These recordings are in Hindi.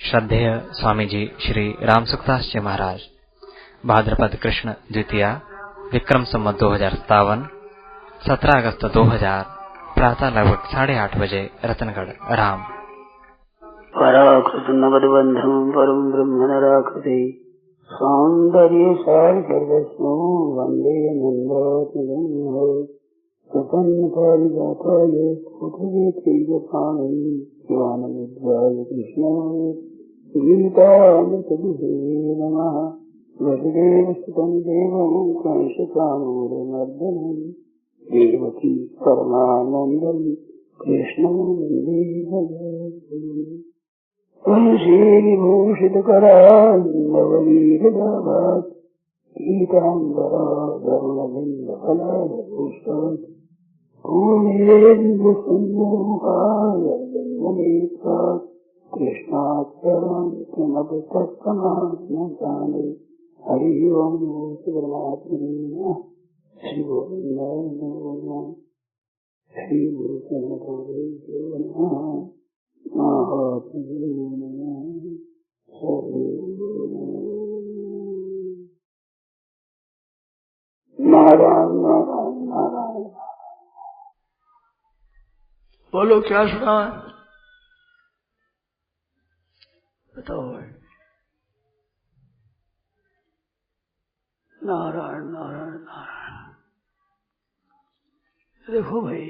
श्रद्धेय स्वामी जी श्री रामसुखदास जी महाराज भाद्रपद कृष्ण द्वितीया विक्रम संवत 2057 17 अगस्त 2000 प्रातः लगभग 8:30 बजे रतनगढ़ राम। पराकृत नगद बंधु परम ब्रह्म नराकृति सौंदर्य सार सर्वस्व वंदे नंदो प्रपन्न पारिजाताय पृथ्वी तेज पाणि ज्ञानमुद्राय कृष्णाय गीतामृत नमः। वसुदेव सुतं देवं कंसचाणूरमर्दनं देवकी परमानन्दं कृष्णं वन्दे भगवन्। तुलसीविभूषितकरान्नवनीरदाभात् पीताम्बरा धर्मबिन्दफलादपुष्पात् पूर्णेन्दुसुन्दरमुखाय जन्मनेत्रात् कृष्णात् परं किमपि तत्समात्मसाने। हरि ओं परमात्मने नमः। श्री गोविन्दाय नमः। श्री गुरुचरणकमलेभ्यो नमः। महात्मने नमः। नारायण नारायण नारायण। बोलो क्या सुना है? बताओ भाई। नारायण नारायण नारायण। देखो भाई,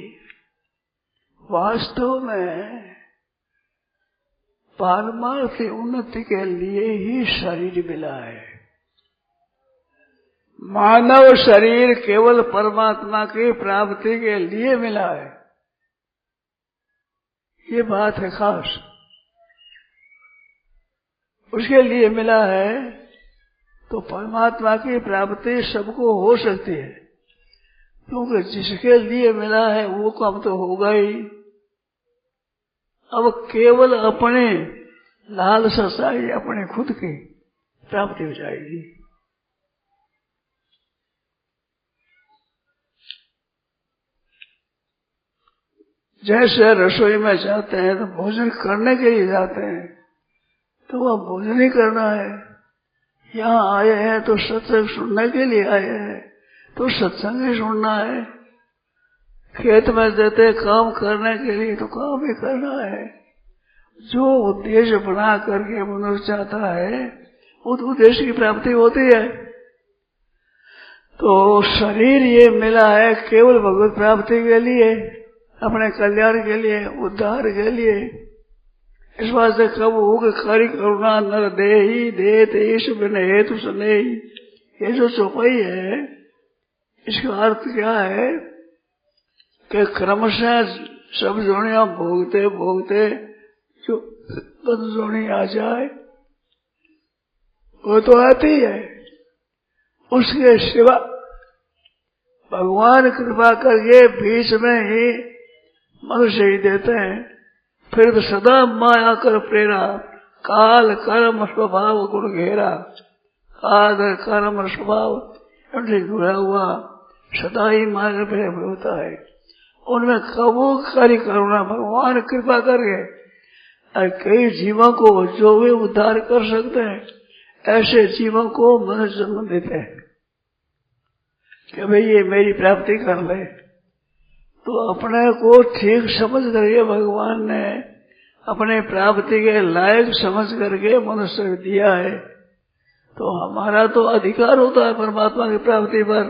वास्तव में पारमार्थ उन्नति के लिए ही शरीर मिला है। मानव शरीर केवल परमात्मा की प्राप्ति के लिए मिला है, ये बात है खास। उसके लिए मिला है तो परमात्मा की प्राप्ति सबको हो सकती है, क्योंकि जिसके लिए मिला है वो काम तो होगा ही। अब केवल अपने लालसा से अपने खुद की प्राप्ति हो जाएगी। जैसे रसोई में जाते हैं तो भोजन करने के लिए जाते हैं, तो वह भोजन ही करना है। यहाँ आए हैं तो सत्संग सुनने के लिए आए हैं, तो सत्संग ही सुनना है। खेत में जाते काम करने के लिए तो काम ही करना है। जो उद्देश्य बना करके मनुष्य चाहता है उस उद्देश्य की प्राप्ति होती है। तो शरीर ये मिला है केवल भगवत प्राप्ति के लिए, अपने कल्याण के लिए, उद्धार के लिए। इस वास्ते कब हो कि खरी करुणा नर देहि देत ईश बिन हेतु सनेहि। ये जो चौपाई है इसका अर्थ क्या है कि क्रमशः सब जोनियां भोगते भोगते जो बद जोनी आ जाए वो तो आती है। उसके सिवा भगवान कृपा करके बीच में ही मनुष्य ही देते हैं। फिर तो सदा माया कर प्रेरा काल कर्म स्वभाव गुण घेरा। काल कर्म स्वभाव जुड़ा हुआ सदा ही मार्ग पे होता है। उनमें कबू करी करुणा भगवान कृपा करके कई जीवों को जो वे उद्धार कर सकते हैं ऐसे जीवों को मनुष्य जन्म देते हैं कि भाई ये मेरी प्राप्ति कर ले। तो अपने को ठीक समझ करके भगवान ने अपने प्राप्ति के लायक समझ करके मनुष्य दिया है। तो हमारा तो अधिकार होता है परमात्मा की प्राप्ति पर,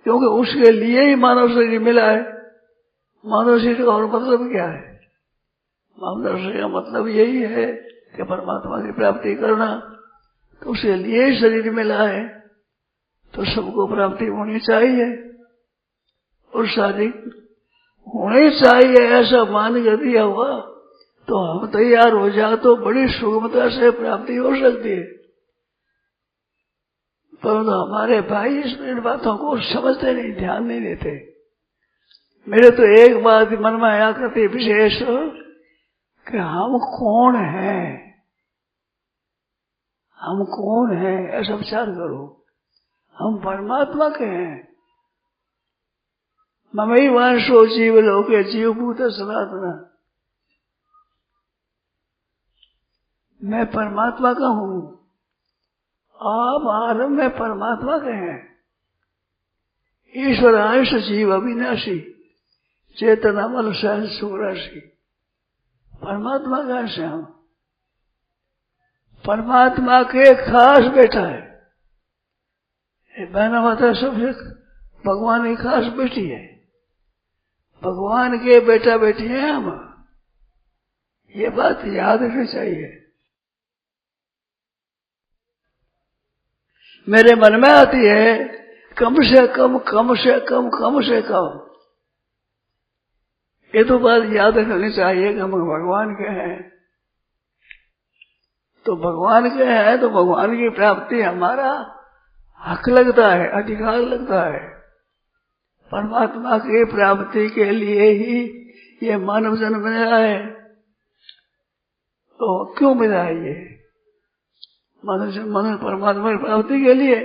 क्योंकि उसके लिए ही मानव शरीर मिला है। मानव शरीर का और मतलब क्या है? मानव शरीर का मतलब यही है कि परमात्मा की प्राप्ति करना। तो उसके लिए ही शरीर मिला है, तो सबको प्राप्ति होनी चाहिए और शारीरिक होनी चाहिए ऐसा मान कर दिया हुआ तो हम तैयार हो जाए तो बड़ी सुगमता से प्राप्ति हो सकती है। परंतु हमारे भाई इन बातों को समझते नहीं, ध्यान नहीं देते। मेरे तो एक बात मन में आया करती विशेष कि हम कौन हैं, हम कौन हैं ऐसा विचार करो। हम परमात्मा के हैं। ममई वांशो जीव लोके जीव भूत सनातना। मैं परमात्मा का हूं, आप आरंभ में परमात्मा के हैं। ईश्वर अंश जीव अविनाशी, चेतन अमल सहज सुराशी, परमात्मा का अंश है हम। परमात्मा के खास बेटा है। बहना माता सबसे भगवान की खास बेटी है, भगवान के बेटा बेटी हैं हम। ये बात याद रखनी चाहिए। मेरे मन में आती है कम से कम, कम से कम, कम से कम। ये तो बात याद रखनी चाहिए कि हम भगवान के हैं। तो भगवान के हैं तो भगवान की प्राप्ति हमारा हक लगता है, अधिकार लगता है। परमात्मा की प्राप्ति के लिए ही ये मानव जन्म मिला है। तो क्यों मिला है ये मानव जन्म? परमात्मा की प्राप्ति के लिए।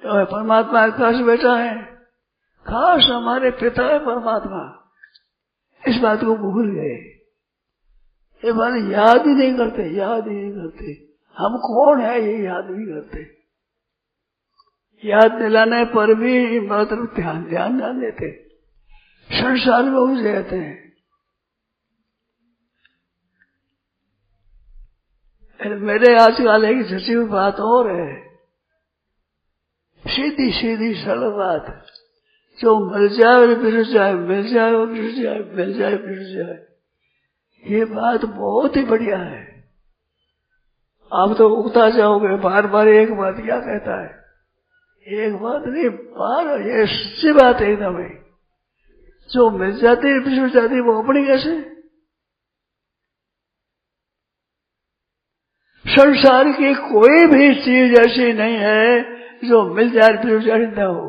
तो परमात्मा का खास बेटा है, खास हमारे पिता है परमात्मा। इस बात को भूल गए, ये बात याद ही नहीं करते, याद ही नहीं करते। हम कौन है ये याद नहीं करते। याद दिलाने पर भी मतलब ध्यान ना देते, संसार में उलझ जाते हैं। मेरे आजकल एक सचिव बात और है, सीधी सीधी सरल बात, जो मिल जाए और फिर जाए, मिल जाए और फिर जाए, मिल जाए फिर जाए। ये बात बहुत ही बढ़िया है। आप तो उगता जाओगे, बार बार एक बात क्या कहता है, एक बात नहीं, बार, ये सच्ची बात है एकदम है। जो मिल जाती है फिर जाती है, वो अपनी कैसे? संसार की कोई भी चीज ऐसी नहीं है जो मिल जाए फिर जाए न हो।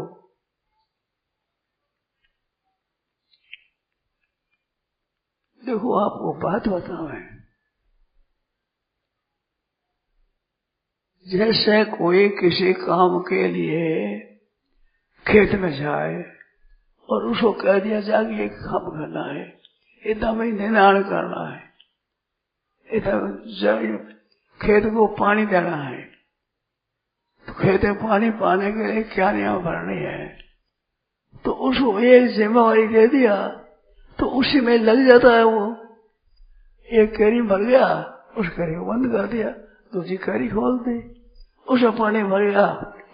देखो आपको बात बताऊं, जैसे कोई किसी काम के लिए खेत में जाए और उसको कह दिया जाए कि एक काम करना है, एकदम ही निनाण करना है, एकदम खेत को पानी देना है। तो खेत में पानी पाने के लिए क्या नियम भरनी है, तो उसको एक जिम्मेवारी दे दिया तो उसी में लग जाता है वो। एक कैरी भर गया, उस कैरी को बंद कर दिया, दूसरी कैरी खोल दी, उसमें पानी भर गया,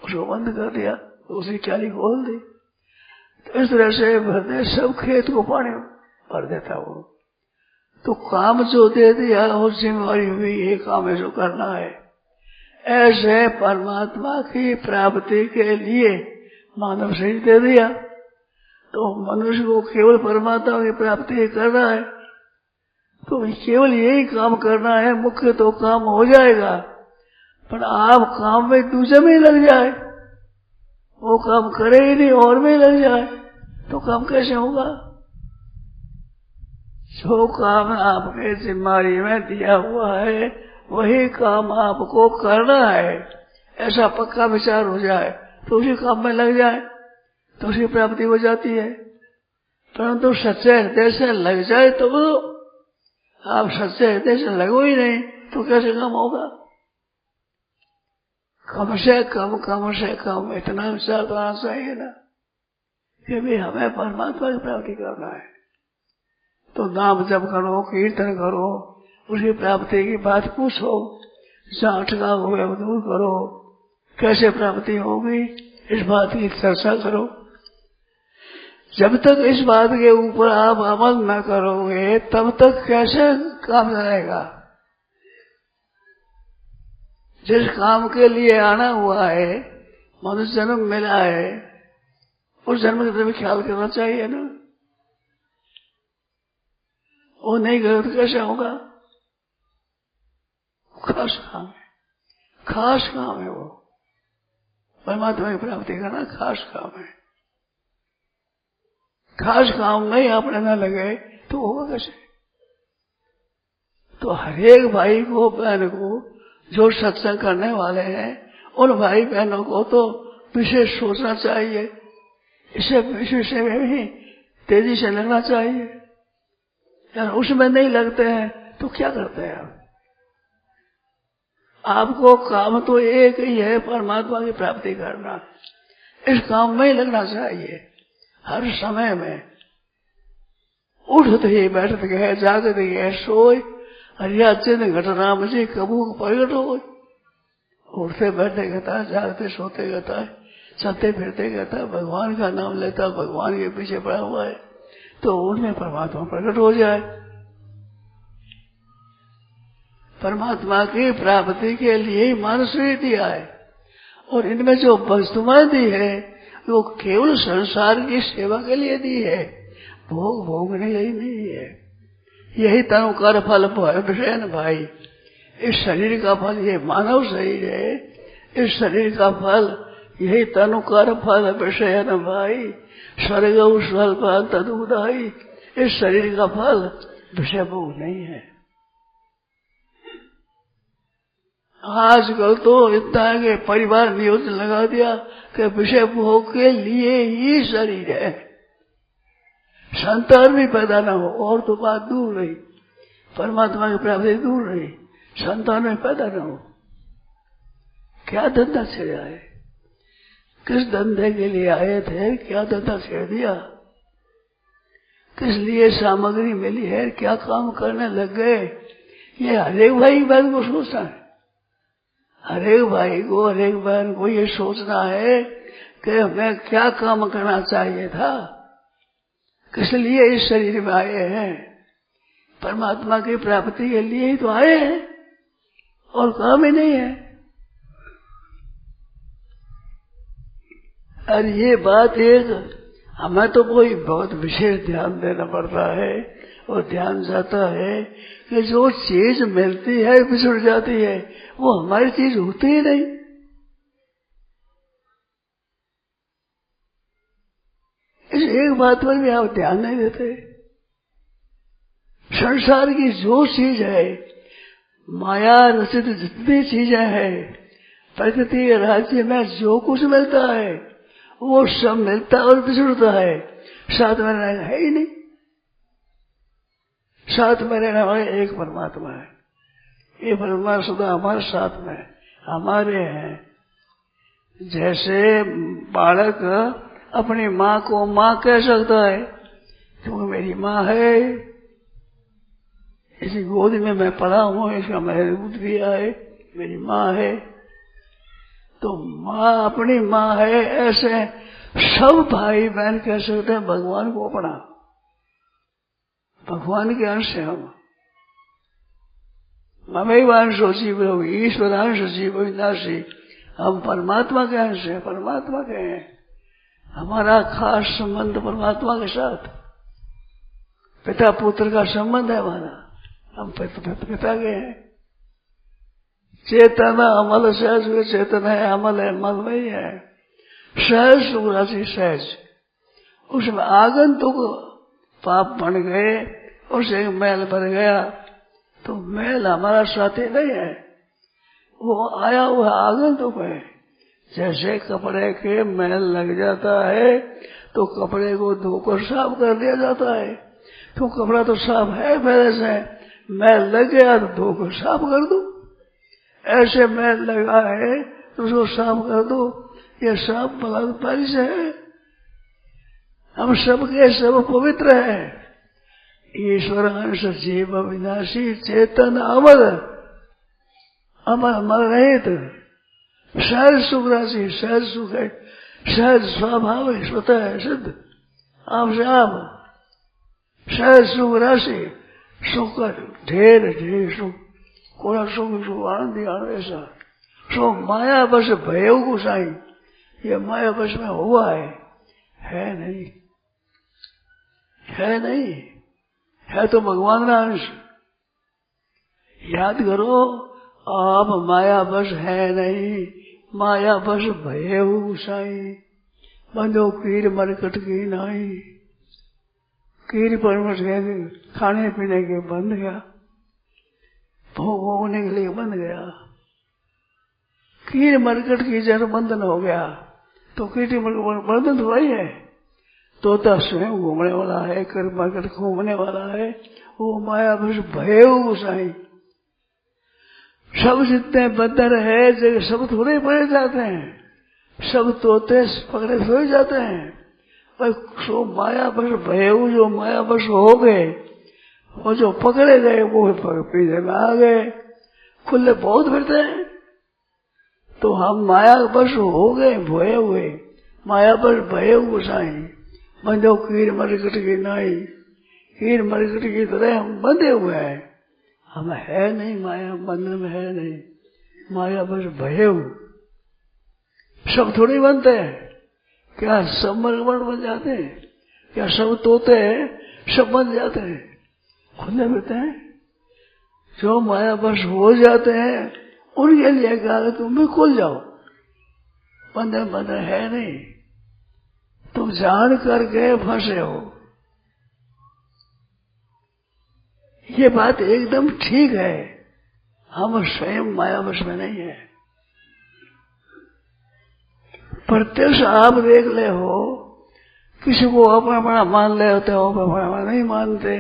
उसको बंद कर दिया, दूसरी कैरी खोल दी। तो इस तरह से भरने सब खेत को पानी भर देता वो। तो काम जो दे दिया वो जिम्मेवारी हुई, ये काम ऐसा करना है। ऐसे परमात्मा की प्राप्ति के लिए मानव शरीर दे दिया, तो मनुष्य को केवल परमात्मा की प्राप्ति करना है। तो केवल यही काम करना है, मुख्य तो काम हो जाएगा। पर आप काम में दूसरे में लग जाए, वो काम करे ही नहीं और में लग जाए, तो काम कैसे होगा? जो काम आपके जिम्मेदारी में दिया हुआ है वही काम आपको करना है, ऐसा पक्का विचार हो जाए तो उसी काम में लग जाए तो उसकी प्राप्ति हो जाती है। परंतु सच्चे हृदय से लग जाए तो आप सच्चे हृदय से लगो ही नहीं तो कैसे काम होगा? कम से कम, कम से कम इतना विचार तो आना चाहिए ना कि भी हमें परमात्मा की प्राप्ति करना है। तो नाम जप करो, कीर्तन करो, उसकी प्राप्ति की बात पूछो, जहाँ अटका हुआ दूर करो, कैसे प्राप्ति होगी इस बात की चर्चा करो। जब तक इस बात के ऊपर आप अमल न करोगे तब तक कैसे काम चलेगा? जिस काम के लिए आना हुआ है, मनुष्य जन्म मिला है, उस जन्म की तरफ ख्याल करना चाहिए ना। वो नहीं करे तो कैसे होगा? खास काम है, खास काम है वो। परमात्मा की प्राप्ति करना खास काम है। खास काम नहीं अपने न लगे तो होगा कैसे? तो हरेक भाई को, बहन को, जो सत्संग करने वाले हैं उन भाई बहनों को तो विशेष सोचना चाहिए, इसे विषय में भी तेजी से लगना चाहिए। यार उसमें नहीं लगते हैं तो क्या करते हैं आप? आपको काम तो एक ही है, परमात्मा की प्राप्ति करना। इस काम में ही लगना चाहिए हर समय में। उठते ही बैठते गए, जागते गए, सोए हरिया चिन्ह घटना मुझे कबू प्रगट हो। उठते बैठते कहता है, जागते सोते कहता है, चलते फिरते कहता है, भगवान का नाम लेता, भगवान के पीछे पड़ा हुआ है, तो उनमें परमात्मा प्रकट हो जाए। परमात्मा की प्राप्ति के लिए ही मानस दिया है। और इनमें जो वस्तुएं दी है वो केवल संसार की सेवा के लिए दी है, भोग भोगने के लिए नहीं है। यही तनु कर फल विषय न भाई। इस शरीर का फल, ये मानव शरीर है, इस शरीर का फल यही तनु कर फल विषय न भाई। स्वर्ग स्वल्प तदुदाई। इस शरीर का फल विषय भोग नहीं है। आजकल तो इतना है कि परिवार नियोजन लगा दिया कि विषय भोग के लिए ही शरीर है, संतान भी पैदा न हो और तो बात दूर रही, परमात्मा की प्राप्ति दूर रही, संतान में पैदा न हो। क्या धंधा छेड़ा है? किस धंधे के लिए आए थे? क्या धंधा छेड़ दिया? किस लिए सामग्री मिली है? क्या काम करने लग गए? ये हरेक भाई बहन को सोचना है। हरेक भाई को, हरेक बहन को ये सोचना है कि हमें क्या काम करना चाहिए था, किस लिए इस शरीर में आए हैं। परमात्मा की प्राप्ति के लिए ही तो आए हैं, और काम ही नहीं है। और ये बात एक हमें तो कोई बहुत विशेष ध्यान देना पड़ता है, और ध्यान जाता है कि जो चीज मिलती है बिछुड़ जाती है, वो हमारी चीज होती ही नहीं। इस एक बात पर भी आप ध्यान नहीं देते। संसार की जो चीज है, माया रचित जितनी चीजें हैं, प्रकृति के राज्य में जो कुछ मिलता है वो सब मिलता और बिछुड़ता है, साथ में रहना है ही नहीं। साथ में रहने वाले एक परमात्मा है। ये परमात्मा सदा हमारे साथ में हमारे हैं। जैसे बालक अपनी माँ को माँ कह सकता है क्योंकि मेरी माँ है, इसी गोद में मैं पड़ा हूँ, इसका मैंने दूध पिया है, मेरी माँ है। तो माँ अपनी माँ है, ऐसे सब भाई बहन कह सकते हैं भगवान को अपना। भगवान के अंश है हम। ममैवांशो जीवो ईश्वरांश जीव विनाशी। हम परमात्मा के अंश है, परमात्मा के हैं। हमारा खास संबंध परमात्मा के साथ, पिता पुत्र का संबंध है हमारा। हम पिता के हैं। चेतन अमल सहज, चेतन है, अमल है, मल नहीं है। सहज सुरासी सहज, उसमें आगंतुक पाप बन गए, उसे मैल भर गया, तो मैल हमारा साथी नहीं है, वो आया हुआ आगंतुक है। जैसे कपड़े के मैल लग जाता है तो कपड़े को धोकर साफ कर दिया जाता है, तो कपड़ा तो साफ है पहले से, मैल लग गया तो धोकर साफ कर दो। ऐसे मैल लगा है तो उसको साफ कर दो, ये साफ बलात्कारी से है। हम सबके सब पवित्र है। ईश्वर अंश जीव विनाशी चेतन अमर, अमर मर रहित, सहज सुख राशि, सहज सुख है, सहज स्वभाव है, स्वतः है, सिद्ध आपसे आप। सहज सुख राशि, सुख का ढेर ढेर सुख, कोड़ा सुख सुख आनंद आनंद ऐसा। सो माया बस भयो गुसाई, ये माया बस में हुआ है नहीं, है नहीं, है तो भगवान का अंश। याद करो, आप माया बस है नहीं, माया बस भय गुसाई। बंदो कीर मरकट की नाई, कीर परमट गए, खाने पीने के बंद गया, भोग भोगने के लिए बंद गया। कीर मरकट की जन बंधन हो गया तो कीर बंधन थोड़ा ही है। तोता स्वयं घूमने वाला है, कर मरकट घूमने वाला है, वो माया बस भय गुसाई। सब जितने बंदर है जगह सब थोड़े पकड़े जाते हैं, सब तोते पकड़े थोड़े जाते हैं। पर सो माया बस भय, जो माया बस हो गए, वो जो पकड़े गए वो पीछे में आ गए, खुले बहुत फिरते हैं। तो हम माया बस हो गए, भय हुए, माया बस भय हुए साई, बंधो कीर मरकट की नाई, कीर मरकट की तरह हम बंधे हुए हैं। हम है नहीं, माया बंधन में है नहीं, माया बस भय हुए। सब थोड़ी बनते हैं, क्या सब मरगमण बन जाते हैं? क्या सब तोते सब बन जाते हैं? खुले मिलते हैं। जो माया बस हो जाते हैं उनके लिए कहा तुम भी खुल जाओ, बंधन बंधन है नहीं, तुम जान करके फंसे हो। ये बात एकदम ठीक है, हम स्वयं माया वश में नहीं है। प्रत्यक्ष आप देख ले हो, किसी को अपना बड़ा मान ले होते हो, अपना बड़ा नहीं मानते,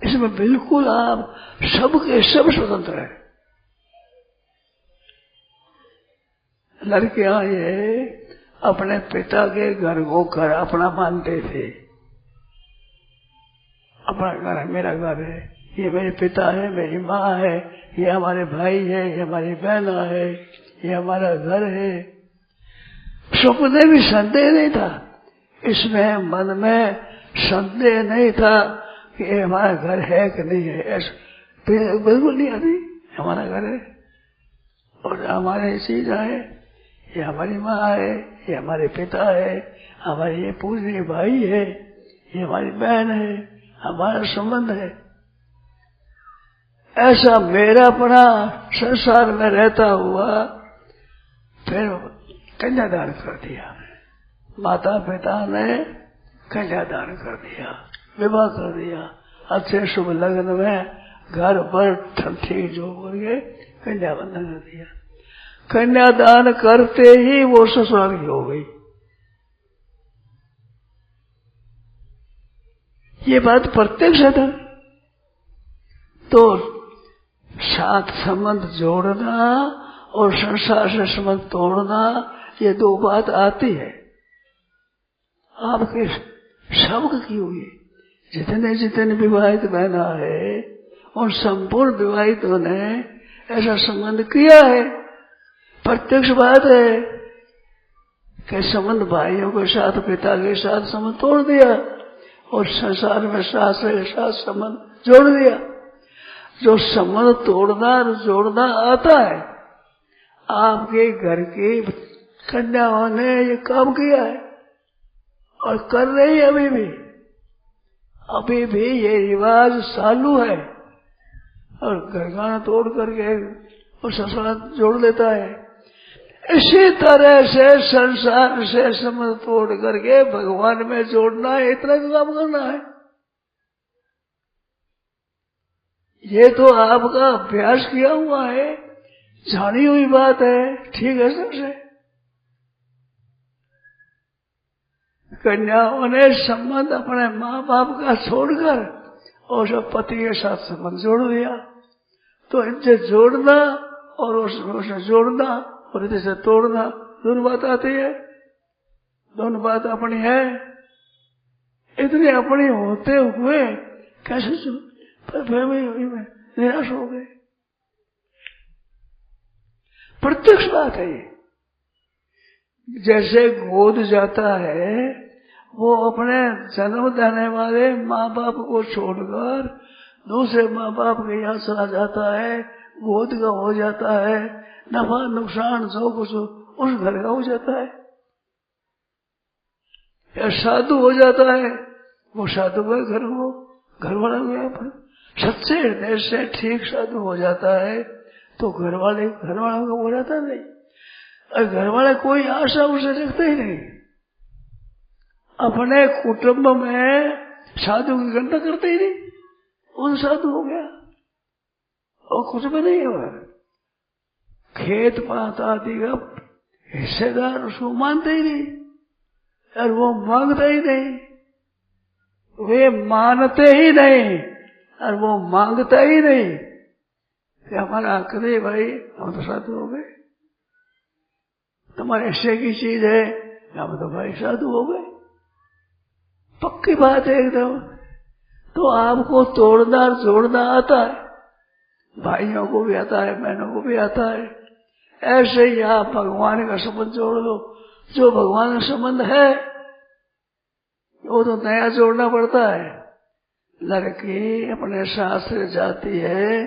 इसमें बिल्कुल आप सबके सब स्वतंत्र है। लड़कियां ये अपने पिता के घर को घर अपना मानते थे, अपना घर है, मेरा घर है, ये मेरे पिता है, मेरी माँ है, ये हमारे भाई है, ये हमारी बहन है, ये हमारा घर है। स्वप्न भी संदेह नहीं था, इसमें मन में संदेह नहीं था कि ये हमारा घर है कि नहीं है, ऐसा बिल्कुल नहीं आती। हमारा घर है और हमारे चीज है, ये हमारी माँ है, ये हमारे पिता है, हमारे ये पूजनीय भाई है, ये हमारी बहन है, हमारा संबंध है। ऐसा मेरा अपना संसार में रहता हुआ फिर कन्यादान कर दिया, माता पिता ने कन्यादान कर दिया, विवाह कर दिया, अच्छे शुभ लग्न में घर पर ठीक जो करके कन्याबंधन कर दिया। कन्यादान करते ही वो ससुराल की हो गई। ये बात प्रत्यक्ष है। तो साथ संबंध जोड़ना और संसार से संबंध तोड़ना, ये दो बात आती है। आपके सबक की हुई, जितने जितने विवाहित बहना है उन संपूर्ण विवाहितों ने ऐसा संबंध किया है। प्रत्यक्ष बात है कि संबंध भाइयों के साथ, पिता के साथ संबंध तोड़ दिया और संसार में सास के साथ संबंध जोड़ दिया। जो संबंध तोड़ना और जोड़ना आता है, आपके घर की कन्याओं ने ये काम किया है और कर रही है अभी भी ये रिवाज चालू है। और घरगाना तोड़ करके और ससुराल जोड़ लेता है। इसी तरह से संसार से संबंध तोड़ करके भगवान में जोड़ना है, इतना काम करना है। ये तो आपका अभ्यास किया हुआ है, जानी हुई बात है, ठीक है सबसे। कन्याओं ने संबंध अपने माँ बाप का छोड़कर और सब पति के साथ संबंध जोड़ दिया। तो इनसे जोड़ना और उससे जोड़ना और इधर से तोड़ना, दोनों बात आती है। दोनों बात अपनी है। इतनी अपनी होते हुए कैसे में निराश हो गए। प्रत्यक्ष बात है ये। जैसे गोद जाता है, वो अपने जन्म देने वाले माँ बाप को छोड़कर दूसरे माँ बाप के यहाँ चला जाता है, गोद का हो जाता है, नफा नुकसान जो कुछ उस घर का हो जाता है। या साधु हो जाता है, वो साधु का घर हो, घर वाला हो, सच्चे हृदय से ठीक साधु हो जाता है तो घर वालों का हो जाता नहीं। और घर वाले कोई आशा उसे रखते ही नहीं। अपने कुटुंब में साधु की गणना करते ही नहीं, उन साधु हो गया और कुछ भी नहीं हुआ। खेत पात आदि का हिस्सेदार उसको मानते ही नहीं और वो मांगते ही नहीं, वे मानते ही नहीं और वो मांगता ही नहीं। कि हमारा हक नहीं भाई, हम तो साधु हो गए, तुम्हारे हिस्से की चीज है, हम तो भाई साधु हो गए। पक्की बात है एकदम। तो आपको तोड़ना जोड़ना आता है, भाइयों को भी आता है, बहनों को भी आता है। ऐसे ही आप भगवान का संबंध जोड़ दो। जो भगवान का संबंध है वो तो नया जोड़ना पड़ता है। लड़की अपने शास्त्र जाती है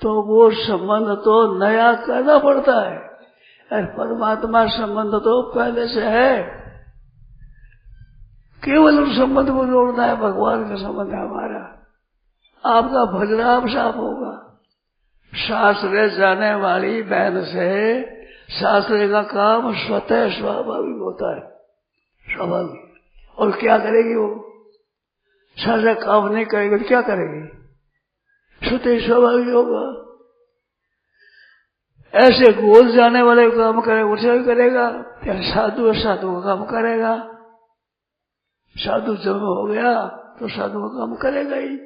तो वो संबंध तो नया करना पड़ता है, और परमात्मा संबंध तो पहले से है। केवल उस संबंध को जोड़ना है, भगवान का संबंध है हमारा। आपका भजन आप साफ होगा। शास्त्र जाने वाली बहन से शास्त्र का काम स्वतः स्वाभाविक होता है, स्वाभाविक। और क्या करेगी वो? शास्त्र काम नहीं करेगी तो क्या करेगी? स्वतः स्वाभाविक होगा। ऐसे गोद जाने वाले को काम करेगा, उसे भी करेगा। या साधु साधु का काम करेगा। साधु जब हो गया तो साधु का काम करेगा ही।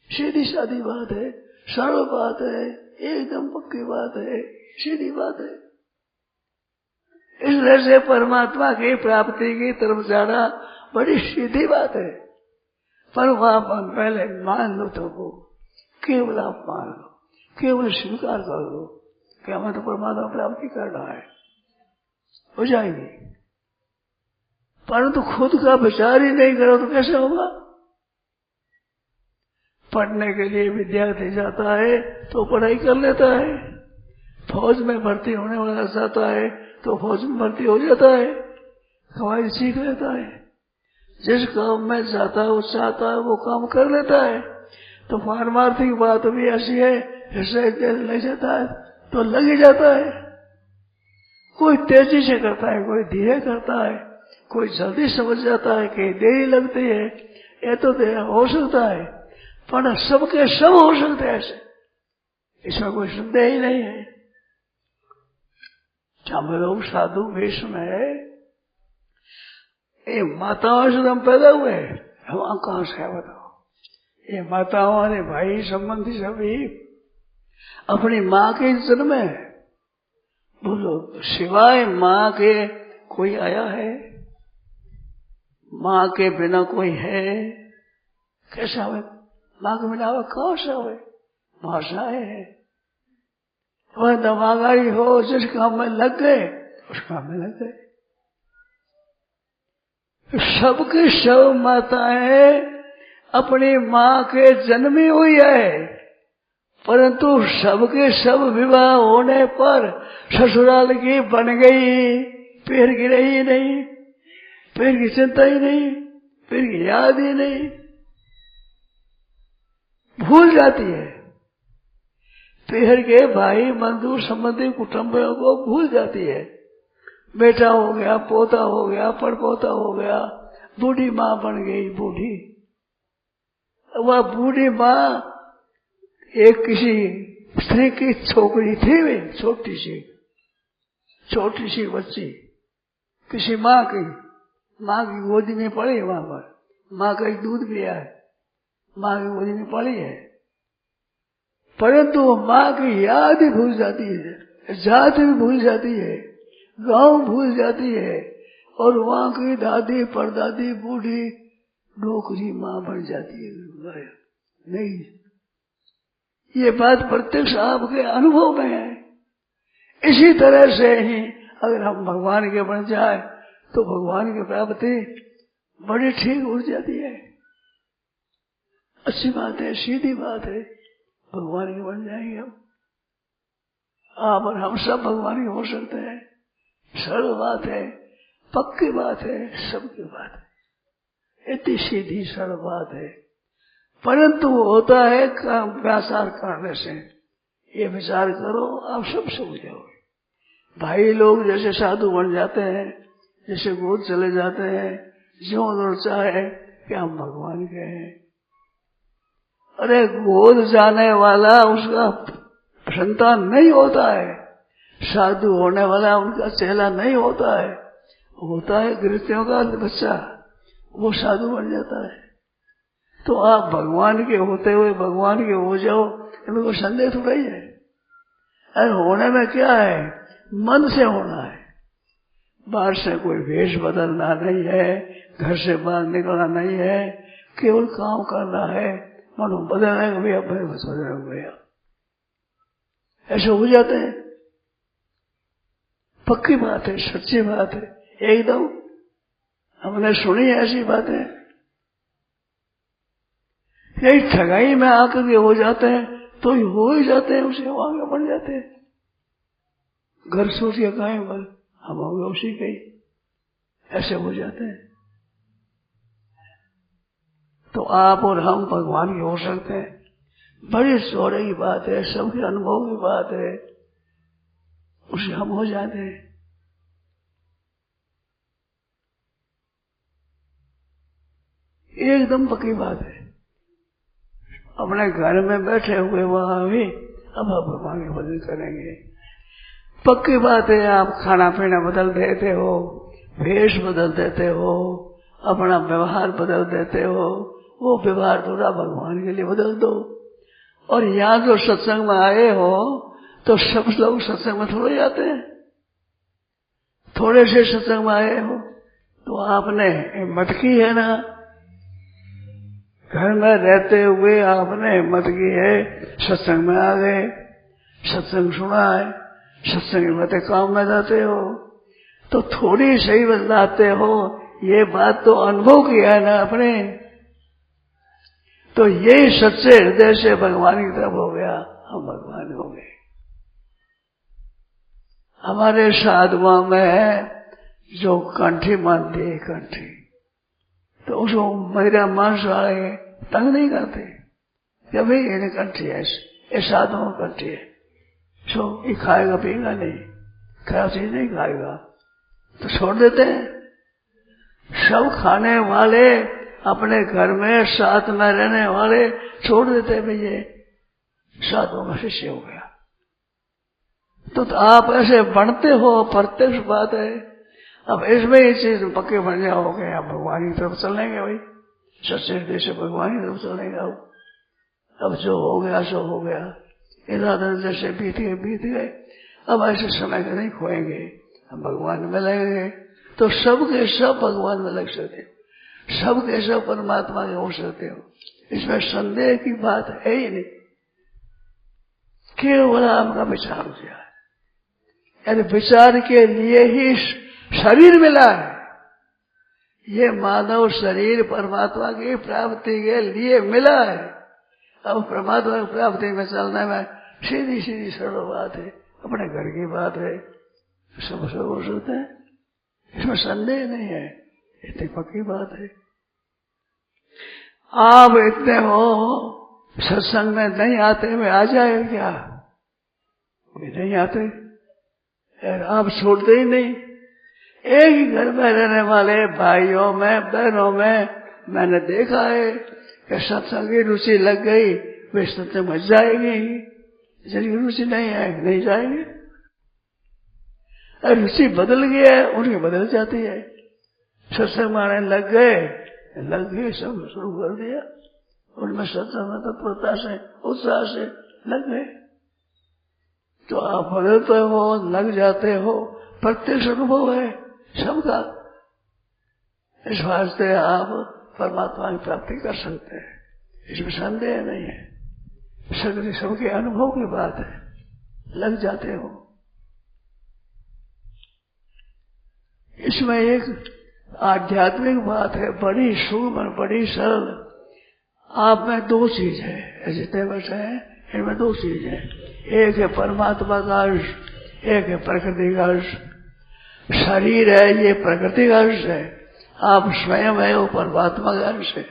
सीधी सादी बात है, सरल बात है, एकदम पक्की बात है, सीधी बात है। इसलिए से परमात्मा की प्राप्ति की तरफ जाना बड़ी सीधी बात है। पर वहां पहले मान लो, तो वो केवल आप मान लो, केवल स्वीकार कर लो कि हमें तो परमात्मा प्राप्ति करना है, हो जाएगी। परंतु खुद का विचार ही नहीं करो तो कैसे होगा? पढ़ने के लिए विद्यार्थी जाता है तो पढ़ाई कर लेता है, फौज में भर्ती होने वाला जाता है तो फौज में भर्ती हो जाता है, कवायद सीख लेता है। जिस काम में जाता है वो चाहता है वो काम कर लेता है। तो पारमार्थिक बात भी ऐसी है, हिस्से लग जाता है तो लग ही जाता है। कोई तेजी से करता है, कोई धीरे करता है, कोई जल्दी समझ जाता है, कहीं देरी लगती है। ये तो हो सकता है, पर सबके सब हो सकते हैं ऐसे, इसमें कोई संदेह ही नहीं है। हम लोग साधु वेश में ये माताओं से हम पैदा हुए, हम कहां से है बताओ? ये माताओं ने भाई संबंधी सभी अपनी माँ के जन्म में, बोलो सिवाय माँ के कोई आया है? माँ के बिना कोई है? कैसा हुए? माँ के बिना कौन सा हुए? भाषाएं है। वह दवागाई हो, जिस काम में लग गए उस काम में लग गए। सबकी सब माताएं अपनी माँ के जन्मी हुई है, परंतु सबके सब विवाह होने पर ससुराल की बन गई, पैर की रही नहीं, पैर की चिंता ही नहीं, पैर की याद ही नहीं, भूल जाती है। पैर के भाई बंधु संबंधी कुटुंबियों को भूल जाती है। बेटा हो गया, पोता हो गया, पड़पोता हो गया, बूढ़ी माँ बन गई बूढ़ी। वह बूढ़ी माँ एक किसी स्त्री की छोकरी थी, वे छोटी सी बच्ची किसी माँ की गोदी में पड़ी। वहां पर माँ का दूध पिया है, माँ की गोदी में पड़ी है, परंतु माँ की याद ही भूल जाती है, जात भी भूल जाती है, गांव भूल जाती है, और वहां की दादी परदादी बूढ़ी नौकरी माँ बन जाती है। नहीं, ये बात प्रत्यक्ष आपके अनुभव में है। इसी तरह से ही अगर हम भगवान के बन जाए तो भगवान की प्राप्ति बड़ी ठीक हो जाती है। अच्छी बात है, सीधी बात है, भगवान के बन जाएंगे हम। आप और हम सब भगवान के हो सकते हैं। सरल बात है, पक्की बात है, सबकी बात है, इतनी सीधी सरल बात है। परंतु होता है काम व्यासार करने से। ये विचार करो, आप सब समझ जाओगे। भाई लोग जैसे साधु बन जाते हैं, जैसे गोद चले जाते हैं, ज्यों सोचा है कि हम भगवान के हैं। अरे गोद जाने वाला उसका संतान नहीं होता है, साधु होने वाला उनका चेला नहीं होता है, होता है गृहस्थियों का बच्चा, वो साधु बन जाता है। तो आप भगवान के होते हुए भगवान के हो जाओ, इनमें कोई संदेह थोड़ा ही है। अरे होने में क्या है, मन से होना है। बाहर से कोई वेश बदलना नहीं है, घर से बाहर निकलना नहीं है, केवल काम करना है। मानो बदलने का भैया बस बदल भैया ऐसे हो जाते हैं। पक्की बात है, सच्ची बात है, एकदम हमने सुनी ऐसी बातें। यही ठगाई में आकर के हो जाते हैं तो हो ही जाते हैं, उसे आगे बढ़ जाते हैं। घर सोच के कहें बल हम होंगे उसी के ही, ऐसे हो जाते हैं। तो आप और हम भगवान के हो सकते हैं, बड़ी सौरे की बात है, सबके अनुभव की बात है, उसे हम हो जाते हैं। एकदम पक्की बात है। अपने घर में बैठे हुए वहां भी अब आप भगवान की भजन करेंगे। पक्की बात है, आप खाना पीना बदल देते हो, वेश बदल देते हो, अपना व्यवहार बदल देते हो, वो व्यवहार थोड़ा भगवान के लिए बदल दो। और यहाँ जो सत्संग में आए हो तो सब लोग सत्संग में थोड़े जाते हैं, थोड़े से सत्संग में आए हो तो आपने हिम्मत की है ना, घर में रहते हुए आपने हिम्मत की है, सत्संग में आ गए, सत्संग सुना है, सत्संग में काम में जाते हो तो थोड़ी सही बदलाते हो। ये बात तो अनुभव किया है ना अपने, तो यही सच्चे हृदय से भगवान की तरफ हो गया, हम भगवान हो गए। हमारे साधुओं में जो कंठी मानती है कंठी, तो उसको मेरा मांस वाले तंग नहीं करते कि भाई ये कंठी है, ये साधुओं कंठी है, सो ये खाएगा पिएगा नहीं, खराब चीज नहीं खाएगा, तो छोड़ देते हैं। सब खाने वाले अपने घर में साथ में रहने वाले छोड़ देते हैं, भाई ये साधुओं का शिष्य हो गया। तो आप ऐसे बनते हो, प्रत्यक्ष बात है। अब इसमें ये चीज पक्के बन जाओगे, आप भगवान की तरफ चलेंगे, भाई सच्चे हृदय से भगवान की तरफ चलेंगे। अब जो हो गया सो हो गया, इधर जैसे बीत गए, अब ऐसे समय के नहीं खोएंगे, हम भगवान में लगेंगे तो सबके सब भगवान में लग सकते हो, सबके सब परमात्मा के हो सकते हो, इसमें संदेह की बात है ही नहीं। केवल आपका विचार हो जाए, यानी विचार के लिए ही शरीर मिला है। ये मानव शरीर परमात्मा की प्राप्ति के लिए मिला है। अब परमात्मा की प्राप्ति में चलने में सीधी सीधी सरल बात है, अपने घर की बात है, सब हो सकते हैं, इसमें संदेह नहीं है, इतनी पक्की बात है। आप इतने हो सत्संग में नहीं आते हुए आ जाए क्या? वे नहीं आते, आप छोड़ते ही नहीं। एक ही घर में रहने वाले भाइयों में बहनों में मैंने देखा है कि सत्संग की रुचि लग गई, वे सत्संग में जाएंगे, जिनकी रुचि नहीं है नहीं जाएंगे। रुचि बदल गई है, उनकी बदल जाती है। सत्संग में आने लग गए सब शुरू कर दिया, उनमें सत्संग में तत्परता से उत्साह से लग गए। तो आप बदलते हो, लग जाते हो, प्रत्यक्ष अनुभव है सबका। इस वास्ते आप परमात्मा की प्राप्ति कर सकते हैं, इसमें संदेह नहीं है। सबके अनुभव की बात है, लग जाते हो। इसमें एक आध्यात्मिक बात है, बड़ी सूक्ष्म बड़ी सरल। आप में दो चीज है, जितने वर्ष है इनमें दो चीज है, एक है परमात्मा का अंश, एक है प्रकृति का अंश। शरीर है ये प्रकृति का अंश है, आप स्वयं है वो परमात्मा का अंश है।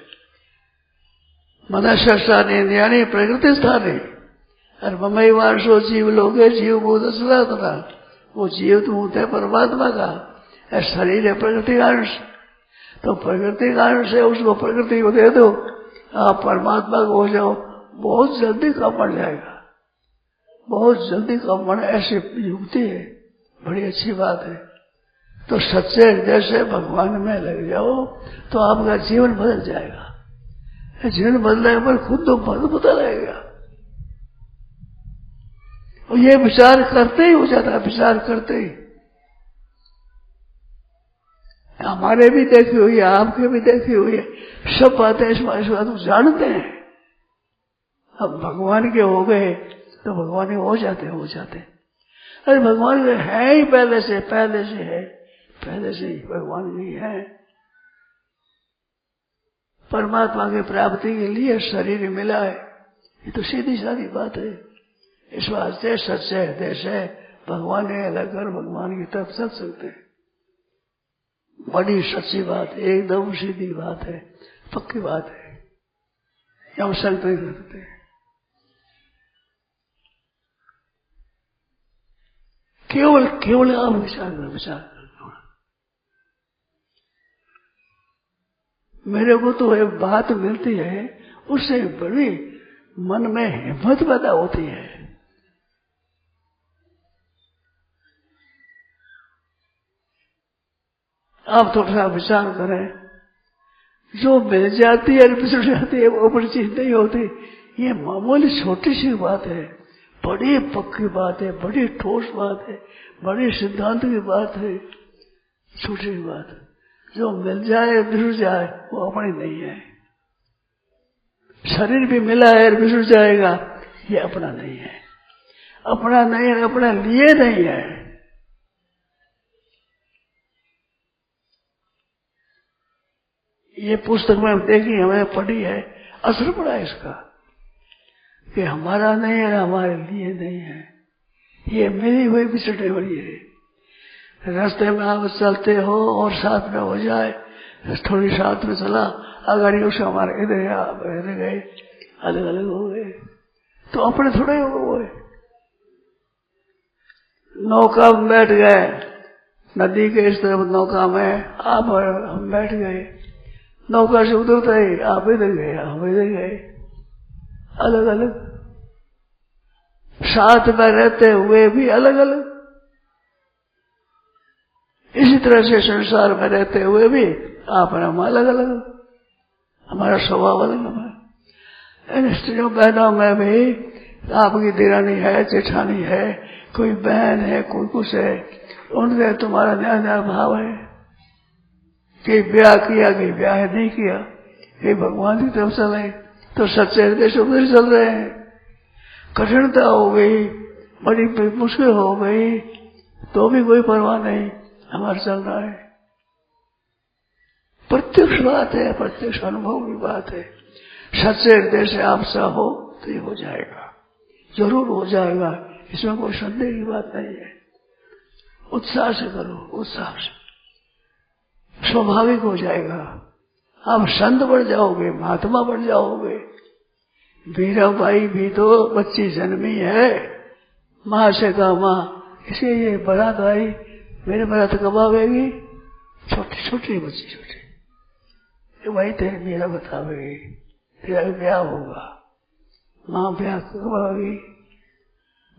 मनुष्य स्थानी यानी प्रकृति स्थानी, और ममई वांशो जीव लोगे जीव बोध सनातना, वो जीव तो होता है परमात्मा का, शरीर है प्रकृति का अंश। तो प्रकृति का अंश है, उसको प्रकृति को दे दो, आप परमात्मा को हो जाओ, बहुत जल्दी काम बढ़ जाएगा, बहुत जल्दी काम बढ़। ऐसी युक्ति है, बड़ी अच्छी बात है। तो सच्चे हृदय से भगवान में लग जाओ तो आपका जीवन बदल जाएगा। जीवन बदलने पर खुद तो पता लगेगा। और ये विचार करते ही हो जाता है, विचार करते ही। हमारे भी देखी हुई है, आपके भी देखी हुई है, सब बातें इस बात को जानते हैं। अब भगवान के हो गए तो भगवान के हो जाते अरे भगवान के है ही पहले से है, पहले से ही भगवान ही है। परमात्मा की प्राप्ति के लिए शरीर मिला है, ये तो सीधी सादी बात है। इस वास्ते सच्चे हृदय से भगवान ने अलग कर भगवान की तरफ चल सकते हैं। बड़ी सच्ची बात है, एकदम सीधी बात है, पक्की बात है, हम संग नहीं करते। केवल आप विचार कर। मेरे को तो एक बात मिलती है, उससे बड़ी मन में हिम्मत पैदा होती है। आप थोड़ा सा विचार करें, जो मिल जाती है बिछड़ जाती है वो बड़ी चीज नहीं होती। ये मामूली छोटी सी बात है, बड़ी पक्की बात है, बड़ी ठोस बात है, बड़ी सिद्धांत की बात है। छोटी सी बात जो मिल जाए बिछड़ जाए वो अपनी नहीं है। शरीर भी मिला है बिछड़ जाएगा, ये अपना नहीं है, अपना नहीं है, अपना लिए नहीं है। ये पुस्तक में देखी, हमें पढ़ी है, असर पड़ा इसका कि हमारा नहीं है, हमारे लिए नहीं है, ये मिली हुई बिछड़ने वाली है। रास्ते में आप चलते हो और साथ में हो जाए, थोड़ी साथ में चला, अगर उसे हमारे इधर गए, अलग अलग हो गए, तो अपने थोड़े हो गए। नौका में बैठ गए, नदी के इस तरफ नौका में आप हम बैठ गए, नौका से उतरते ही आप इधर गए, हम इधर गए, अलग अलग, साथ में रहते हुए भी अलग अलग। इसी तरह से संसार में रहते हुए भी आप हम अलग अलग, हमारा स्वभाव अलग है। इन स्त्रियों बहनों में भी आपकी दिरानी है, जेठानी है, कोई बहन है, कोई कुछ है, उनसे तुम्हारा नया नया भाव है कि ब्याह किया कि ब्याह नहीं किया, कि भगवान की तरफ चले तो सच्चे हृदय से उधर चल रहे हैं। कठिनता हो गई, बड़ी मुश्किल हो गई, तो भी कोई परवाह नहीं, हमारा चल रहा है। प्रत्यक्ष बात है, प्रत्यक्ष अनुभव की बात है। सच्चे हृदय से आप चाहो तो ये हो जाएगा, जरूर हो जाएगा, इसमें कोई संदेह की बात नहीं है। उत्साह से करो, उत्साह से, स्वाभाविक हो जाएगा। आप संत बन जाओगे, महात्मा बन जाओगे। मीराबाई भी तो बच्ची जन्मी है, माँ से कहा माँ इसे ये बारात आई, मेरे बारात कब आवेगी? छोटी छोटी बच्ची, छोटी, वही तेरे मेरा बतावेगी, तेरा ब्याह होगा। माँ ब्याह कब आवेगी?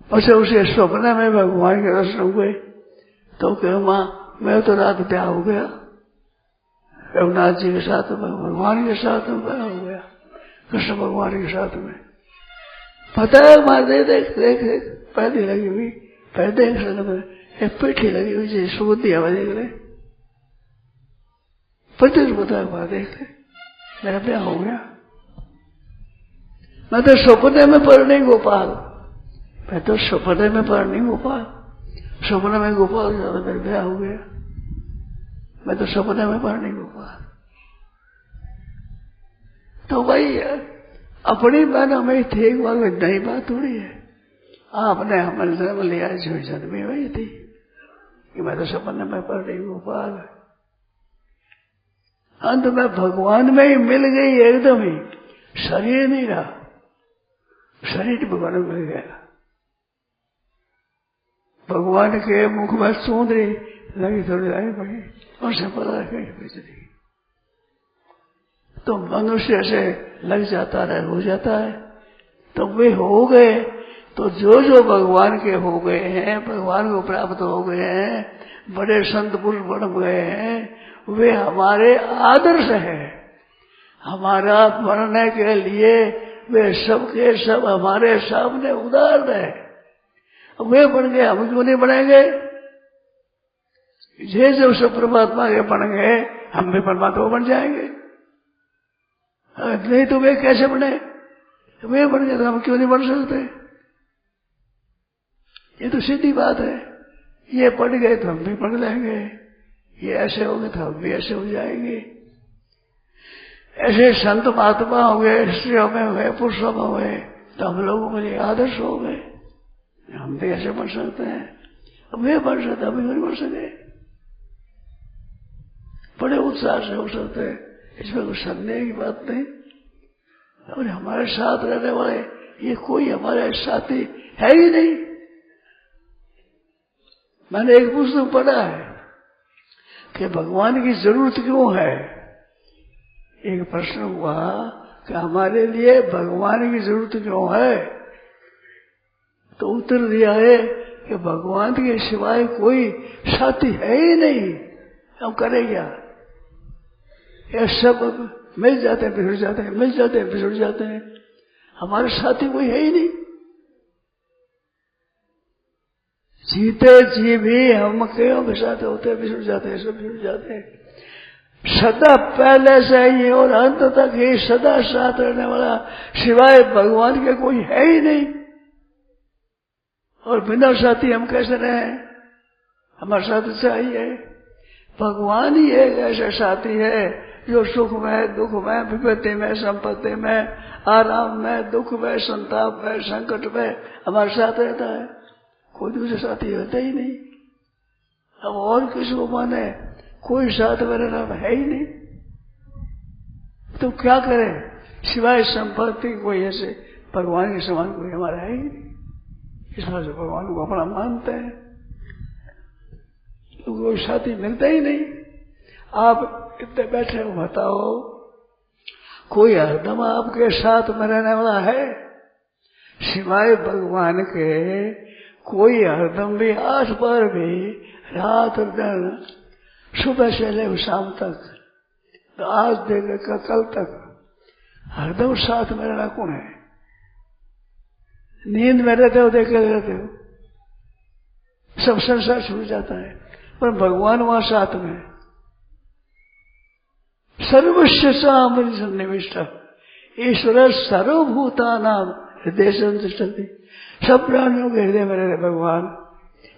उसे उसे स्वप्न में भगवान के दर्शन हुए तो कहो माँ मैं तो रात ब्याह हो गया, रघुनाथ जी के साथ में, भगवान के साथ में ब्याह हो गया, कृष्ण भगवान के साथ में। पता है माँ देख देख देख पहले लगी हुई, पहले देख एक पेठी लगी हुई जैसे सुगंधी हवा देख रहे, प्रत्यक्ष पता है माँ देख मेरा ब्याह हो गया। मैं तो सपने में पर नहीं गोपाल, मैं तो सपने में पर नहीं गोपाल, सपने में गोपाल मेरा ब्याह हो गया, मैं तो सपने में पर नहीं गोपाल। तो वही अपनी बहनों में थी, एक बार नई बात थोड़ी है। आपने हमारे जन्म लिया, जो जन्मी वही थी कि मैं तो सपने में पर नहीं गोपाल। अंत में भगवान में ही मिल गई एकदम ही, शरीर नहीं रहा, शरीर भगवान में मिल गया। भगवान के मुख में सूंदरी लगी, थोड़ी लगी पड़ी, और से पता कहीं बेचती, तो मनुष्य से लग जाता है, हो जाता है। तो वे हो गए, तो जो जो भगवान के हो गए हैं, भगवान को प्राप्त हो गए हैं, बड़े संत पुरुष बन गए हैं, वे हमारे आदर्श हैं। हमारा मरने के लिए वे सब के सब हमारे सामने उदाहरण है। वे बन गए, हम क्यों नहीं बनेंगे? ये जब सब परमात्मा के बन गए, हम भी परमात्मा बन जाएंगे। नहीं तो वे कैसे बने? वे बन गए तो हम क्यों नहीं बन सकते? ये तो सीधी बात है। ये पढ़ गए तो हम भी पढ़ लेंगे, ये ऐसे होंगे तो हम भी ऐसे हो जाएंगे। ऐसे संत महात्मा हो गए, स्त्रियों में हुए, पुरुषों में हुए, तो हम लोगों के लिए आदर्श हो गए। हम भी ऐसे बन सकते हैं। अब वे बन सकते, हम भी नहीं बन सके। बड़े उत्साह से हो सकते हैं, इसमें कुछ संदेह की बात नहीं। और हमारे साथ रहने वाले ये कोई हमारे साथी है ही नहीं। मैंने एक पुस्तक पढ़ा है कि भगवान की जरूरत क्यों है। एक प्रश्न हुआ कि हमारे लिए भगवान की जरूरत क्यों है, तो उत्तर दिया है कि भगवान के सिवाय कोई साथी है ही नहीं, हम करें क्या? ये सब मिल जाते हैं बिछड़ जाते हैं, मिल जाते हैं बिछड़ जाते हैं, हमारे साथी कोई है ही नहीं। जीते जी भी हम कईयों के साथ होते हैं, बिछड़ जाते हैं, सब बिछड़ जाते हैं। सदा पहले से ही और अंत तक ही सदा साथ रहने वाला सिवाय भगवान के कोई है ही नहीं। और बिना साथी हम कैसे रहें? हमारा साथी चाहिए। भगवान ही एक ऐसा साथी है जो सुख में, दुख में, विपत्ति में, संपत्ति में, आराम में, दुख में, संताप में, संकट में हमारे साथ रहता है। कोई दूसरा साथी होता ही नहीं। अब और किसी को माने, कोई साथ में रहना है ही नहीं, तो क्या करें? सिवाय संपत्ति कोई ऐसे भगवान के समान कोई हमारा है ही नहीं। इस तरह से भगवान को अपना मानते हैं, तो कोई साथी मिलता ही नहीं। आप इतने बैठे हो, बताओ कोई हरदम आपके साथ में रहने वाला है? सिवाय भगवान के कोई हरदम भी, 8 बार भी, रात दिन, सुबह से लेकर शाम तक, तो आज देकर कल तक हरदम साथ में रहना कौन है? नींद में रहते हो, देखे रहते हो, सब संसार छूट जाता है, पर भगवान वहां साथ में। सर्वस्व सामरि सन्निविष्ट ईश्वर सर्वभूतानां हृदय संतिष्ठति। सब प्राणियों के हृदय में रहे भगवान,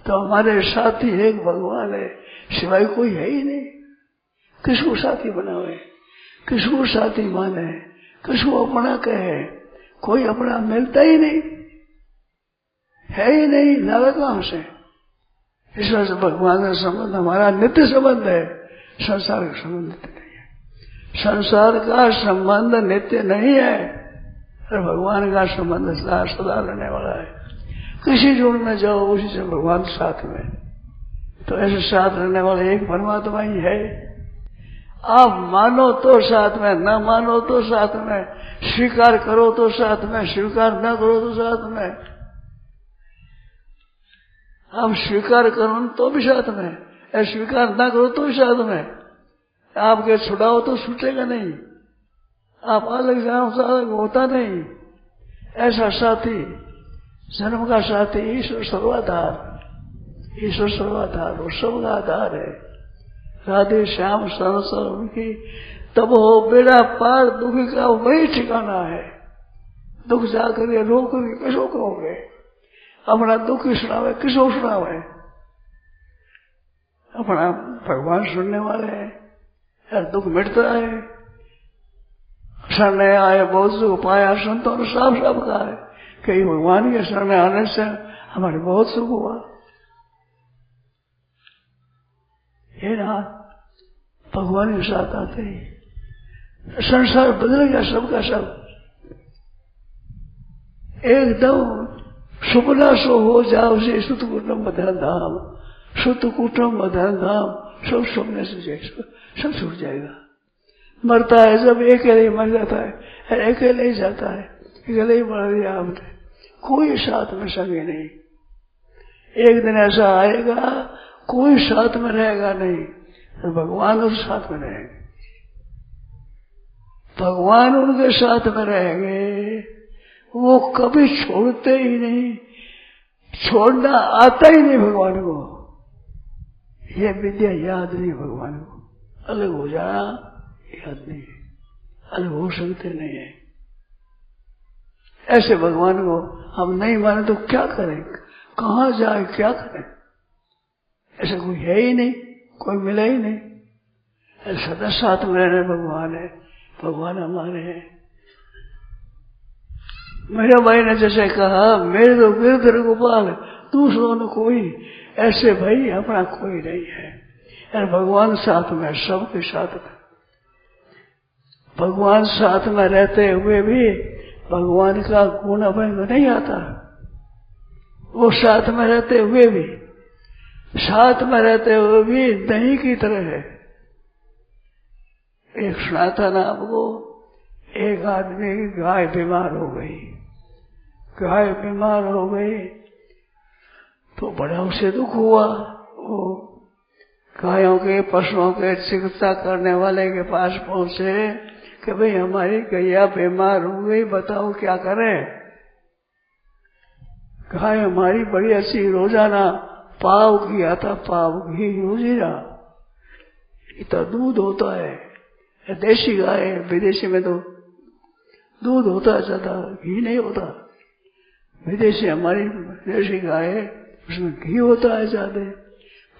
तो हमारे साथी एक भगवान है, सिवाय कोई है ही नहीं। किसको साथी बनावे, किसको साथी माने, किसको अपना कहे? कोई अपना मिलता ही नहीं, है ही नहीं, लावे कहां से? इस वजह से भगवान का संबंध हमारा नित्य संबंध है, संसार का संबंध नित्य नहीं है। संसार का संबंध नित्य नहीं है, और भगवान का संबंध सदा रहने वाला है। किसी जोड़ में जाओ, उसी से भगवान साथ में, तो ऐसे साथ रहने वाले एक परमात्मा ही है। आप मानो तो साथ में, न मानो तो साथ में, स्वीकार करो तो साथ में, स्वीकार न करो तो साथ में। आप स्वीकार करो तो भी साथ में, स्वीकार न करो तो भी साथ में। आपके छुड़ाओ तो छूटेगा नहीं, आप अलग जाओ तो अलग होता नहीं। ऐसा साथी, जन्म का साथी ईश्वर सर्वाधार, ईश्वर सर्वाधार, वो सबका आधार है। राधे श्याम सरसर उनकी तब हो बेड़ा पार, दुख का वही ठिकाना है। दुख जाकर ये रो कर किसको कहोगे? अपना दुख सुनावे, किसको सुनावे? अपना भगवान सुनने वाले हैं, यार दुख मिटता है। शरण आए बहुत सुख पाया, संतों ने साफ साफ कहा है कि भगवान के शरण आने से हमारे बहुत सुख हुआ। ये ना भगवान के साथ आते ही संसार बदल गया, सबका सब एकदम सुपना सो हो जाओ से सुत कुटुंब धन धाम, सुत कुटुंब धन धाम, सब सपने से सब छूट जाएगा। मरता है जब अकेले ही मर जाता है, अकेले ही जाता है, अकेले ही मर दिया आपने, कोई साथ में संगे नहीं। एक दिन ऐसा आएगा कोई साथ में रहेगा नहीं, तो भगवान उस साथ में रहेंगे। भगवान उनके साथ में रहेंगे, वो कभी छोड़ते ही नहीं। छोड़ना आता ही नहीं भगवान को। ये विद्या याद नहीं भगवान को, अलग हो जाना याद नहीं, अलग हो सकते नहीं है। ऐसे भगवान को हम नहीं माने तो क्या करें, कहाँ जाए, क्या करें? ऐसा कोई है ही नहीं, कोई मिला ही नहीं। सदा साथ में रहने भगवान है, भगवान हमारे हैं। मेरे भाई ने जैसे कहा, मेरे तो गिरधर गोपाल दूसरों ने कोई, ऐसे भाई अपना कोई नहीं है। और भगवान साथ में, सबके साथ में। भगवान साथ में रहते हुए भी भगवान का गुण अपने को नहीं आता। वो साथ में रहते हुए भी, साथ में रहते हुए भी दही की तरह है। एक सुना था ना आपको, एक आदमी की गाय बीमार हो गई। गाय बीमार हो गई तो बड़ा उसे दुख हुआ। वो गायों के, पशुओं के चिकित्सा करने वाले के पास पहुंचे कि भाई हमारी गैया बीमार हो गई, बताओ क्या करें? गाय हमारी बड़ी अच्छी रोजाना पाव घी आता, पाव घी रोजीना, इतना दूध होता है। देशी गाय है, विदेशी में तो दूध होता है ज्यादा, घी नहीं होता। विदेशी हमारी देशी गाय है, उसमें घी होता है ज्यादा।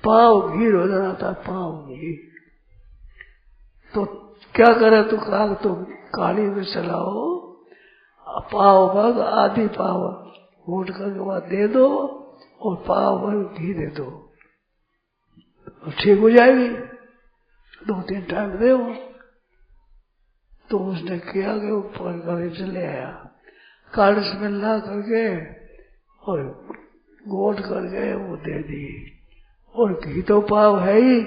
पाव घी रोजाना आता, पाव घी। तो क्या करे? तो कहा तो काली में चलाओ, पाव भाग आधी पाव घोट करके बाद दे दो और पाव भर घी दे दो, ठीक हो जाएगी। 2-3 टाइम दे। तो उसने किया कि ऊपर गाड़ी से ले आया, कागज में ला करके और घोट करके वो दे दी। और घी तो पाव है ही,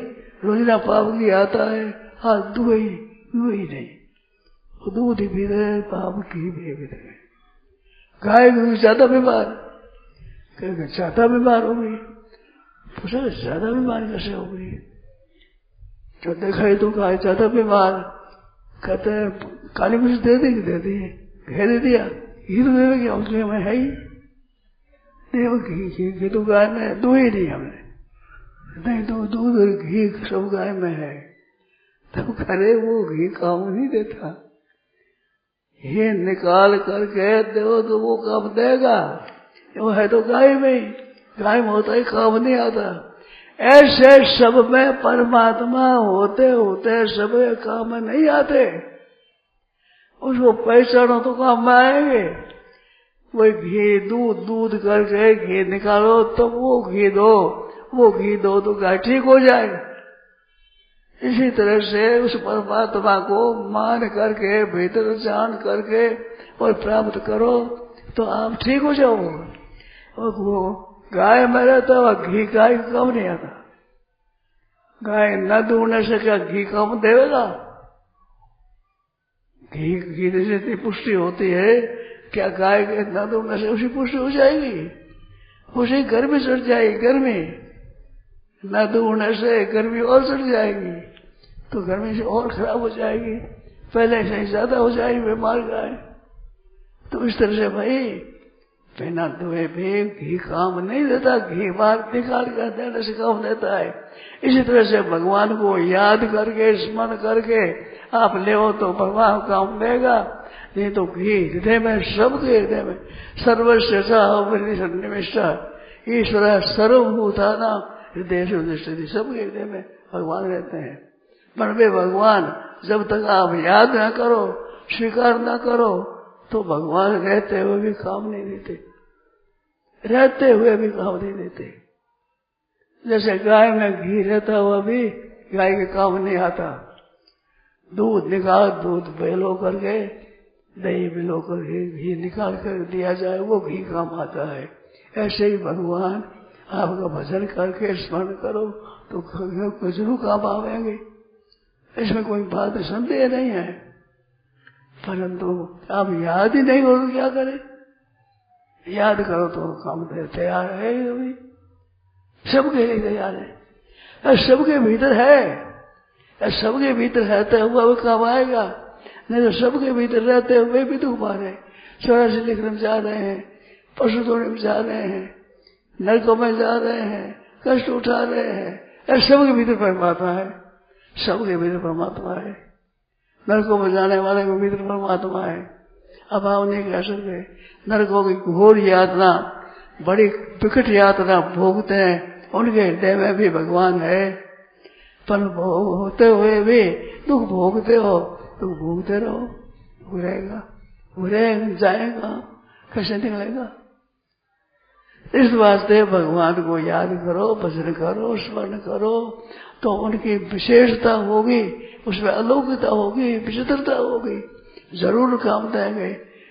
रोजना पाव घी आता है, हाथ दुए ही नहीं, दूध ही पी रहे, पाव घी भी रहे। गाय ज्यादा बीमार, ज्यादा बीमार हो गई। पूछा ज्यादा बीमार कैसे हो गई? जो देखा तो गाय ज्यादा बीमार। कहते हैं काली मिर्च दे दी, दे दी, घी दे दिया, घी तो दे क्या उसमें में है ही नहीं। वो घी तो गाय में दो ही नहीं हमने, नहीं तो दूध और घी सब गाय में है। तब करे वो घी काम नहीं देता, ये निकाल करके दो तो वो काम देगा। वो है तो गाय में, गाय में होता ही काम नहीं आता। ऐसे सब में परमात्मा होते होते सब काम में नहीं आते। उसको पहचानो तो काम में आएंगे। वही घी दूध करके घी निकालो तो वो घी दो तो गाय ठीक हो जाएगा। इसी तरह से उस परमात्मा को मान करके, भीतर जान करके और प्राप्त करो तो आप ठीक हो जाओगे। और वो गाय में रहता हुआ घी गाय कम नहीं आता। गाय न दूधने से क्या घी कम देगा? घी से इतनी पुष्टि होती है, क्या गाय के न दूधने से उसी पुष्टि हो जाएगी? उसी गर्मी चढ़ जाएगी, गर्मी न दूधने से गर्मी और चढ़ जाएगी, तो गर्मी से और खराब हो जाएगी, पहले से ज्यादा हो जाएगी बीमार गाय। तो इस तरह से भाई बिना दुए भी घी काम नहीं देता, घी बाहर निकाल कर देने से काम देता है। इसी तरह से भगवान को याद करके, स्मरण करके आप ले तो भगवान काम देगा। नहीं तो घी हृदय में, सबके हृदय में सर्वस्व निविष्टा ईश्वर सर्वभूताना हृदय से सबके हृदय में भगवान रहते हैं। पर वे भगवान जब तक आप याद न करो, स्वीकार न करो, तो भगवान रहते हुए भी काम नहीं देते, रहते हुए भी काम नहीं देते। जैसे गाय में घी रहता हुआ भी गाय के काम नहीं आता। दूध निकाल, दूध बेलो करके, दही बेलो करके घी निकाल कर दिया जाए, वो घी काम आता है। ऐसे ही भगवान आपका भजन करके स्मरण करो तो जरूर काम आवेंगे, इसमें कोई बात संदेह नहीं है। परंतु आप याद ही नहीं करो तो क्या करें? याद करो तो काम तैयार है, अभी सबके लिए तैयार है, सबके भीतर है, सबके भीतर रहते हुआ वो काम आएगा। नहीं तो सबके भीतर रहते हुए भी तो मारे 84 लिखने में जा रहे हैं, पशु धोने में जा रहे हैं, नरकों में जा रहे हैं, कष्ट उठा रहे हैं, ऐसे सबके भीतर परमात्मा है, सबके भीतर परमात्मा है। नरकों में जाने वाले के भीतर परमात्मा है। अब आप नहीं कह सकते। नरकों की घोर यातना, बड़ी विकट यातना भोगते हैं, उनके हृदय में भी भगवान है, पर होते हुए भी दुख भोगते हो, दुख भोगते रहो, रहेगा, रह जाएगा, कैसे निकलेगा। इस वास्ते भगवान को याद करो, भजन करो, स्मरण करो, तो उनकी विशेषता होगी, उसमें अलौकिकता होगी, विचित्रता होगी, जरूर काम देंगे,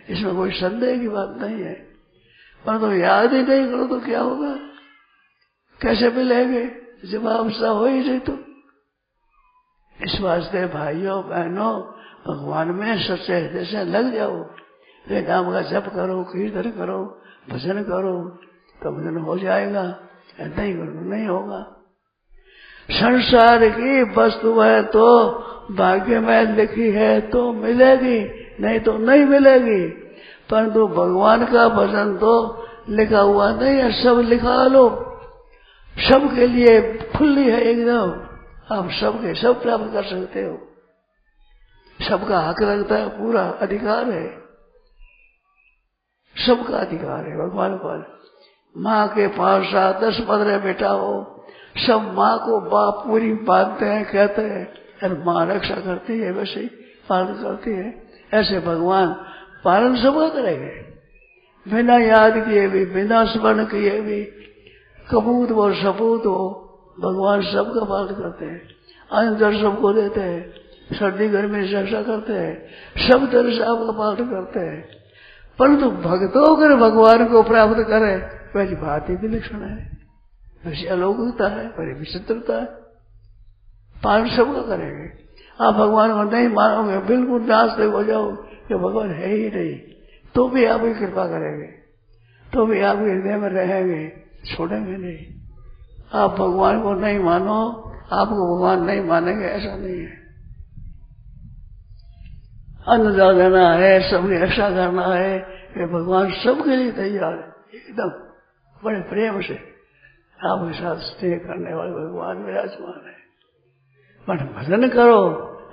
इसमें कोई संदेह की बात नहीं है। पर तो याद ही नहीं करो तो क्या होगा, कैसे मिलेंगे, जवाब सा हो ही नहीं। तो इस वास्ते भाइयों बहनों, भगवान में सच्चे हृदय से लग जाओ, वे नाम का जप करो, कीर्तन करो, भजन करो, तो भजन हो जाएगा, नहीं करो नहीं होगा। संसार की वस्तु है तो भाग्य में लिखी है तो मिलेगी, नहीं तो नहीं मिलेगी। परंतु भगवान का भजन तो लिखा हुआ नहीं है, सब लिखा लो, सबके लिए खुली है एकदम, आप सबके सब प्राप्त कर सकते हो, सबका हक रखता है, पूरा अधिकार है, सबका अधिकार है भगवान पर। माँ के 5, 7, 10, 15 बेटा हो, सब माँ को बाप पूरी बांधते हैं, कहते हैं, अरे माँ रक्षा करती है, वैसे ही पालन करती है, ऐसे भगवान पालन सबका करेंगे, बिना याद किए भी, बिना स्मरण किए भी, कपूत हो सपूत हो, भगवान सबका पालन करते हैं, अन्न सबको देते हैं, सर्दी गर्मी से रक्षा करते हैं, सब तरह से आपका पालन करते हैं। परंतु भक्तों अगर भगवान को प्राप्त करें, पहली बात ही विलक्षण है, वैसी अलौकिकता है, बड़ी विचित्रता है, पालन सबका करेंगे। आप भगवान को नहीं मानोगे, बिल्कुल नास्तिक हो जाओ कि भगवान है ही नहीं, तो भी आपकी कृपा करेंगे, तो भी आपके हृदय में रहेंगे, छोड़ेंगे नहीं। आप भगवान को नहीं मानो, आपको भगवान नहीं मानेंगे, ऐसा नहीं है। अन्न देना है, सबकी रक्षा करना है, ये भगवान सबके लिए तैयार है, एकदम बड़े प्रेम से आपके साथ स्नेह करने वाले भगवान विराजमान है। पर भजन करो,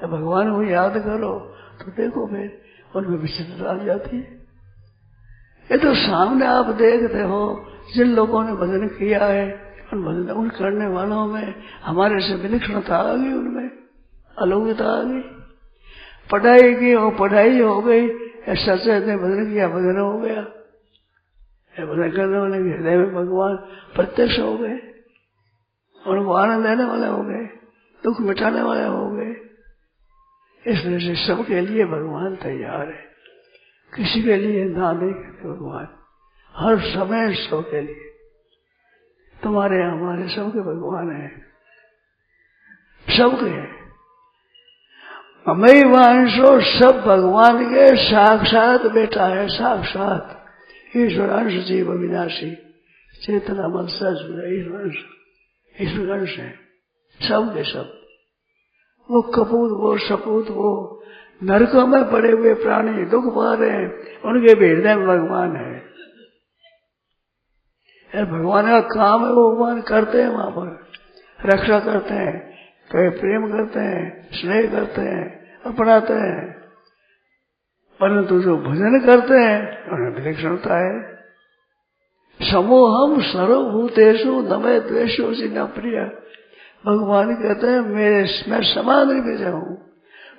भगवान को याद करो, तो देखो फिर उनमें विचित्रता आ जाती है। ये तो सामने आप देखते हो, जिन लोगों ने भजन किया है, उन भजन उन करने वालों में हमारे से विलक्षणता आ गई, उनमें अलौकिकता आ गई। पढ़ाई की हो, पढ़ाई हो गई, सच ने भजन किया, भजन हो गया, भजन करने वाले के हृदय में भगवान प्रत्यक्ष हो गए, उनको आनंद देने वाले हो गए, दुख मिटाने वाले हो गए। इस तरह से सबके लिए भगवान तैयार है, किसी के लिए ना नहीं करते भगवान, हर समय सबके लिए, तुम्हारे हमारे सबके भगवान है, सबके हैं। अमय वांशो सब भगवान के साक्षात बेटा है, साक्षात ईश्वरांश जीव अविनाशी चेतना मन सच ईश्वरांश है, सब के सब। वो कपूत वो सपूत वो नरकों में पड़े हुए प्राणी दुख पा रहे हैं, उनके भी हृदय में भगवान है। भगवान का काम है, वो भगवान करते हैं, वहां पर रक्षा करते हैं, कहीं प्रेम करते हैं, स्नेह करते हैं, अपनाते हैं। परंतु जो भजन करते हैं उन्हें विलक्षणता है। समोहम सर्वभूतेषु न मे द्वेषोऽसि न प्रिय। भगवान कहते हैं मैं समाधि विषय हूँ,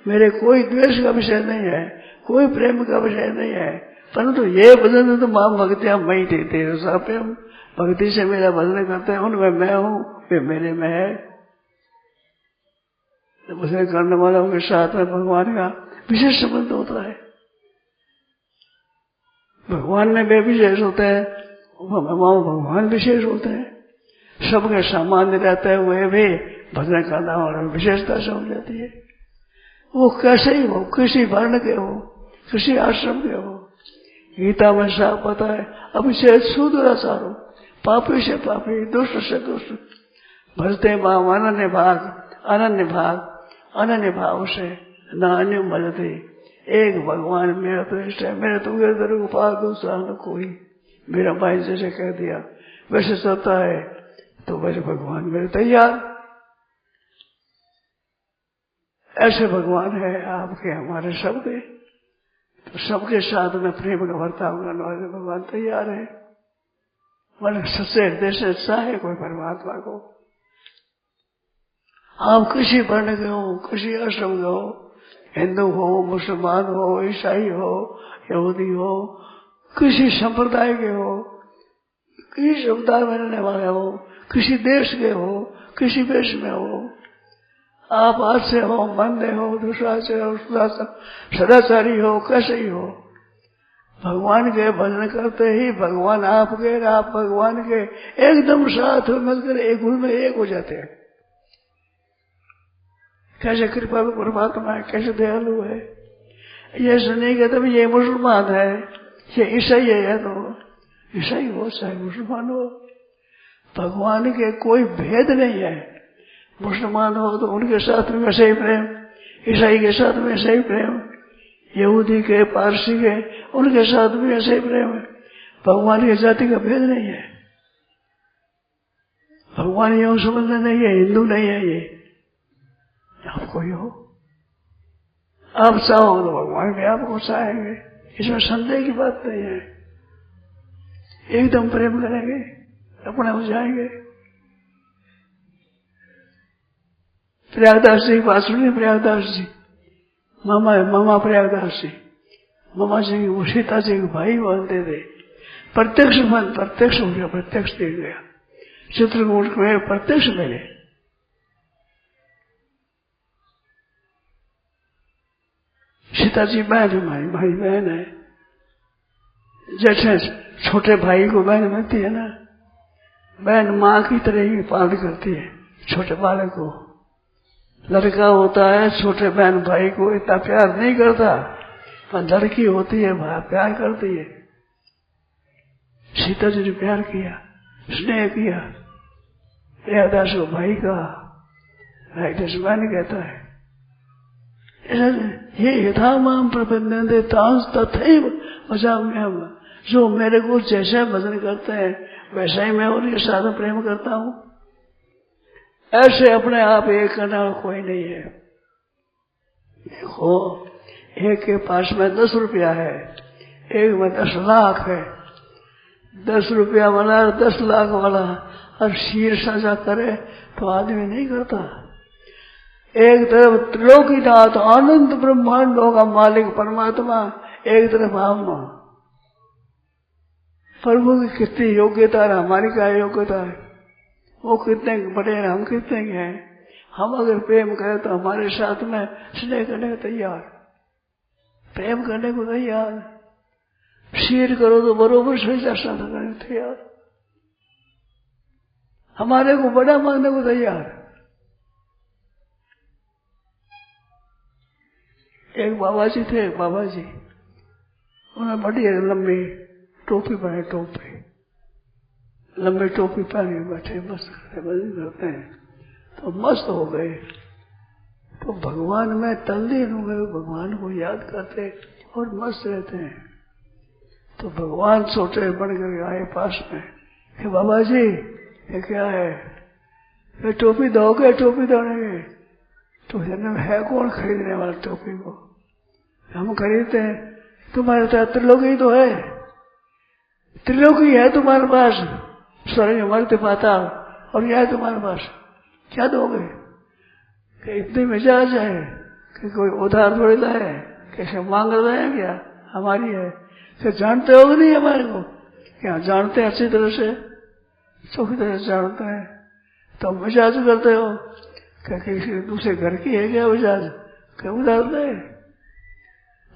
मेरे कोई द्वेष का विषय नहीं है, कोई प्रेम का विषय नहीं है। परंतु ये भजन तो मां भक्तियां मई देते हम भक्ति से मेरा भजन करते हैं, उनमें मैं हूँ, वे मेरे में है। भजन करने वालों के साथ में भगवान का विशेष संबंध होता है। भगवान में वे विशेष होते हैं, भगवान विशेष होते हैं। सबके सामान्य रहते हुए भी भजन करना और विशेषता से हो जाती है। वो कैसे ही हो, किसी वर्ण के हो, किसी आश्रम के हो। गीता में साफ पता है, अभिषेक शूद्राचारो, पापी से पापी, दुष्ट से दुष्ट, भजते भाव अनन्य भाव से न अन्य भजते। एक भगवान मेरा तो इष्ट है, मेरे तो उधर उपाय दूसरा न कोई। मेरा भाई जैसे कह दिया, वैसे चलता है तो वैसे भगवान मेरे तैयार। ऐसे भगवान है आपके हमारे सबके, तो सबके साथ में प्रेम का बर्ताव करने वाले भगवान तैयार है। मन सच्चे हृदय से चाहे कोई परमात्मा को, आप किसी वर्ण के हो, किसी आश्रम के हो, हिंदू हो, मुसलमान हो, ईसाई हो, यहूदी हो, किसी संप्रदाय के हो, किसी समुदाय में रहने वाले हो, किसी देश के हो, किसी देश में हो, आप आज से हो, मंदे हो, दूसरा से हो, सदाचारी हो, कैसे ही हो, भगवान के भजन करते ही भगवान आपके, आप भगवान के एकदम साथ मिलकर एक गुण में एक हो जाते हैं। कैसे कृपालु परमात्मा है, कैसे दयालु है। ये सुनिए कहते ये मुसलमान है, ये ईसाई है, तो ईसाई हो चाहे मुसलमान हो, भगवान के कोई भेद नहीं है। मुसलमान हो तो उनके साथ में वैसे ही प्रेम, ईसाई के साथ में वैसे ही प्रेम, यहूदी के, पारसी के, उनके साथ भी ऐसे ही प्रेम है। भगवान की जाति का भेद नहीं है। भगवान ये मुसलमान नहीं है, हिंदू नहीं है, ये आप कोई हो, आप चाहो तो भगवान भी आपको चाहेंगे, इसमें संदेह की बात नहीं है। एकदम प्रेम करेंगे, अपने हो जाएंगे। प्रयागदास जी की बात सुनिए। प्रयागदास जी मामा प्रयागदास जी, मामा जी वो सीता जी के भाई मानते थे। प्रत्यक्ष हो गया, प्रत्यक्ष देख गया, चित्रकूट में प्रत्यक्ष मिले। सीता जी बहन है, हमारी बहन है। जैसे छोटे भाई को बहन मिलती है ना, बहन माँ की तरह ही पालन करती है छोटे बालक को। लड़का होता है छोटे बहन भाई को इतना प्यार नहीं करता, पर लड़की होती है प्यार करती है। सीता जी ने प्यार किया, स्नेह किया, प्रयागदास को भाई का बहन कहता है। ये यथा माम प्रपद्यन्ते तथैव भजाम्यहम्, जो मेरे को जैसा भजन करते हैं वैसा ही मैं उनके साथ प्रेम करता हूँ। ऐसे अपने आप एक करने वाला कोई नहीं है। देखो, एक के पास में 10 रुपया है, एक में 10 लाख है। 10 रुपया वाला 10 लाख वाला और शीर साझा करे तो आदमी नहीं करता। एक तरफ त्रिलोकीनाथ आनंद ब्रह्मांडों का मालिक परमात्मा, एक तरफ हम। प्रभु की कितनी योग्यता है, हमारी क्या योग्यता है। वो कितने बड़े हैं, हम कितने के हैं। हम अगर प्रेम करें तो हमारे साथ में स्नेह करने को तैयार, प्रेम करने को तैयार, शीर करो तो बरोबर स्वेच्छा साधन करने को तैयार, हमारे को बड़ा मानने को तैयार। एक बाबा जी थे, बाबा जी उन्होंने बड़ी लंबी टोपी पहने, टोपी लंबी टोपी पहने बैठे बस भजन करते हैं, तो मस्त हो गए। तो भगवान में तल्लीन हो गए, भगवान को याद करते और मस्त रहते हैं। तो भगवान छोटे बन कर आए पास में कि बाबा जी ये क्या है, ये टोपी दोगे, टोपी दोगे। तो है कौन खरीदने वाला टोपी को, हम खरीदते हैं। तुम्हारे साथ त्रिलोकी तो है, त्रिलोकी है तुम्हारे पास, स्वर्ग मर्त्य पाताल, और यह है तुम्हारे पास, क्या दोगे। कि इतनी मिजाज है कि कोई उधार थोड़ी है, कैसे मांग रहे हैं, क्या हमारी है। कि जानते हो नहीं हमारे को, क्या जानते हैं अच्छी तरह से, चौकी तरह से जानते हैं। तो मिजाज करते हो कि किसी दूसरे घर की है क्या मिजाज, क्या उधार दे।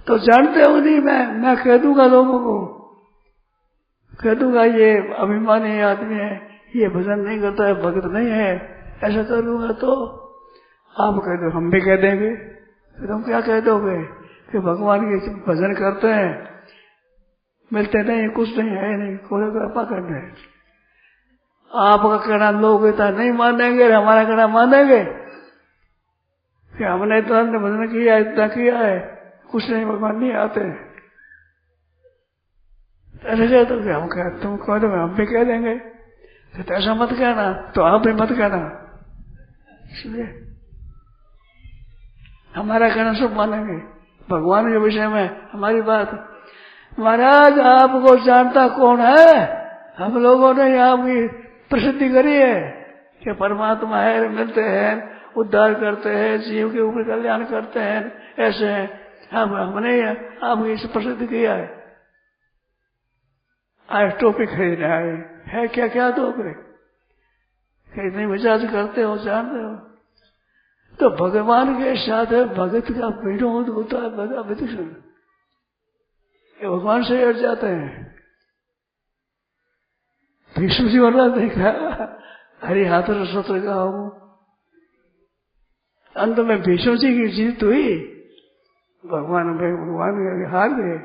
तो जानते हो नहीं, मैं कह दूंगा लोगों को, कह दूंगा ये अभिमानी आदमी है, ये भजन नहीं करता है, भक्त नहीं है, ऐसा कर दूंगा। तो आप कह दो, हम भी कह देंगे। फिर तुम क्या कह दोगे कि भगवान के भजन करते हैं, मिलते नहीं, कुछ नहीं है, नहीं कोई कृपा कर दे। आपका कहना लोग इतना नहीं मानेंगे, हमारा कहना मानेंगे कि हमने इतना भजन किया, इतना किया है, कुछ नहीं, भगवान नहीं आते। ऐसे तो हम कह, तुम कह दो, हम भी कह देंगे। तो ऐसा मत कहना, तो आप भी मत कहना। इसलिए हमारा कहना सब मानेंगे, भगवान के विषय में हमारी बात। महाराज आपको जानता कौन है? हम लोगों ने आपकी प्रसिद्धि करी है कि परमात्मा है, मिलते हैं, उद्धार करते हैं, जीव के ऊपर कल्याण करते हैं, ऐसे हैं। हमने आपकी इसे प्रसिद्ध किया है। आज टोपी खरीदने आए है, क्या क्या टोपी खरीदने मिजाज करते हो, जानते हो। तो भगवान के साथ भगत का विरोध होता है, ये भगवान से हट जाते हैं। भीष्म जी वाला देखा, हरि हाथ सत्र का हूं, अंत में भीष्म जी की जीत हुई, भगवान हार गए।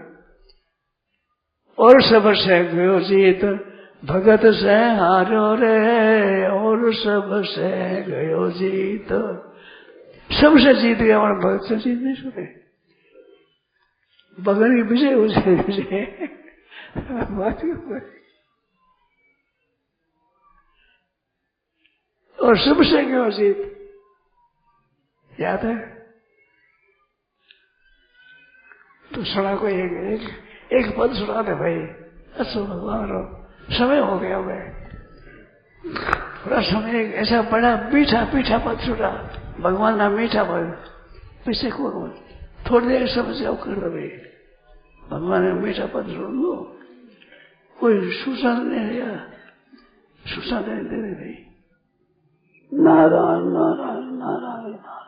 और सब से गयो जीत, भगत से हारो रे, और सब से गयो जीत। सबसे जीत गया और भगत से जीत नहीं सके। भगवान की विजय हो जाए, विजय और सबसे गयो जीत। याद है? तो सुना को एक पद सुना दे भाई। अच्छा भगवान रो, समय हो गया भाई, थोड़ा समय ऐसा बड़ा मीठा मीठा पद सुना, भगवान ना मीठा पद पीछे को थोड़ी देर समझ कर दो भाई, भगवान ने मीठा पद सुन लो। कोई सूचना नहीं दिया, सूचना दे भाई। नारायण नारायण नारायण नारायण।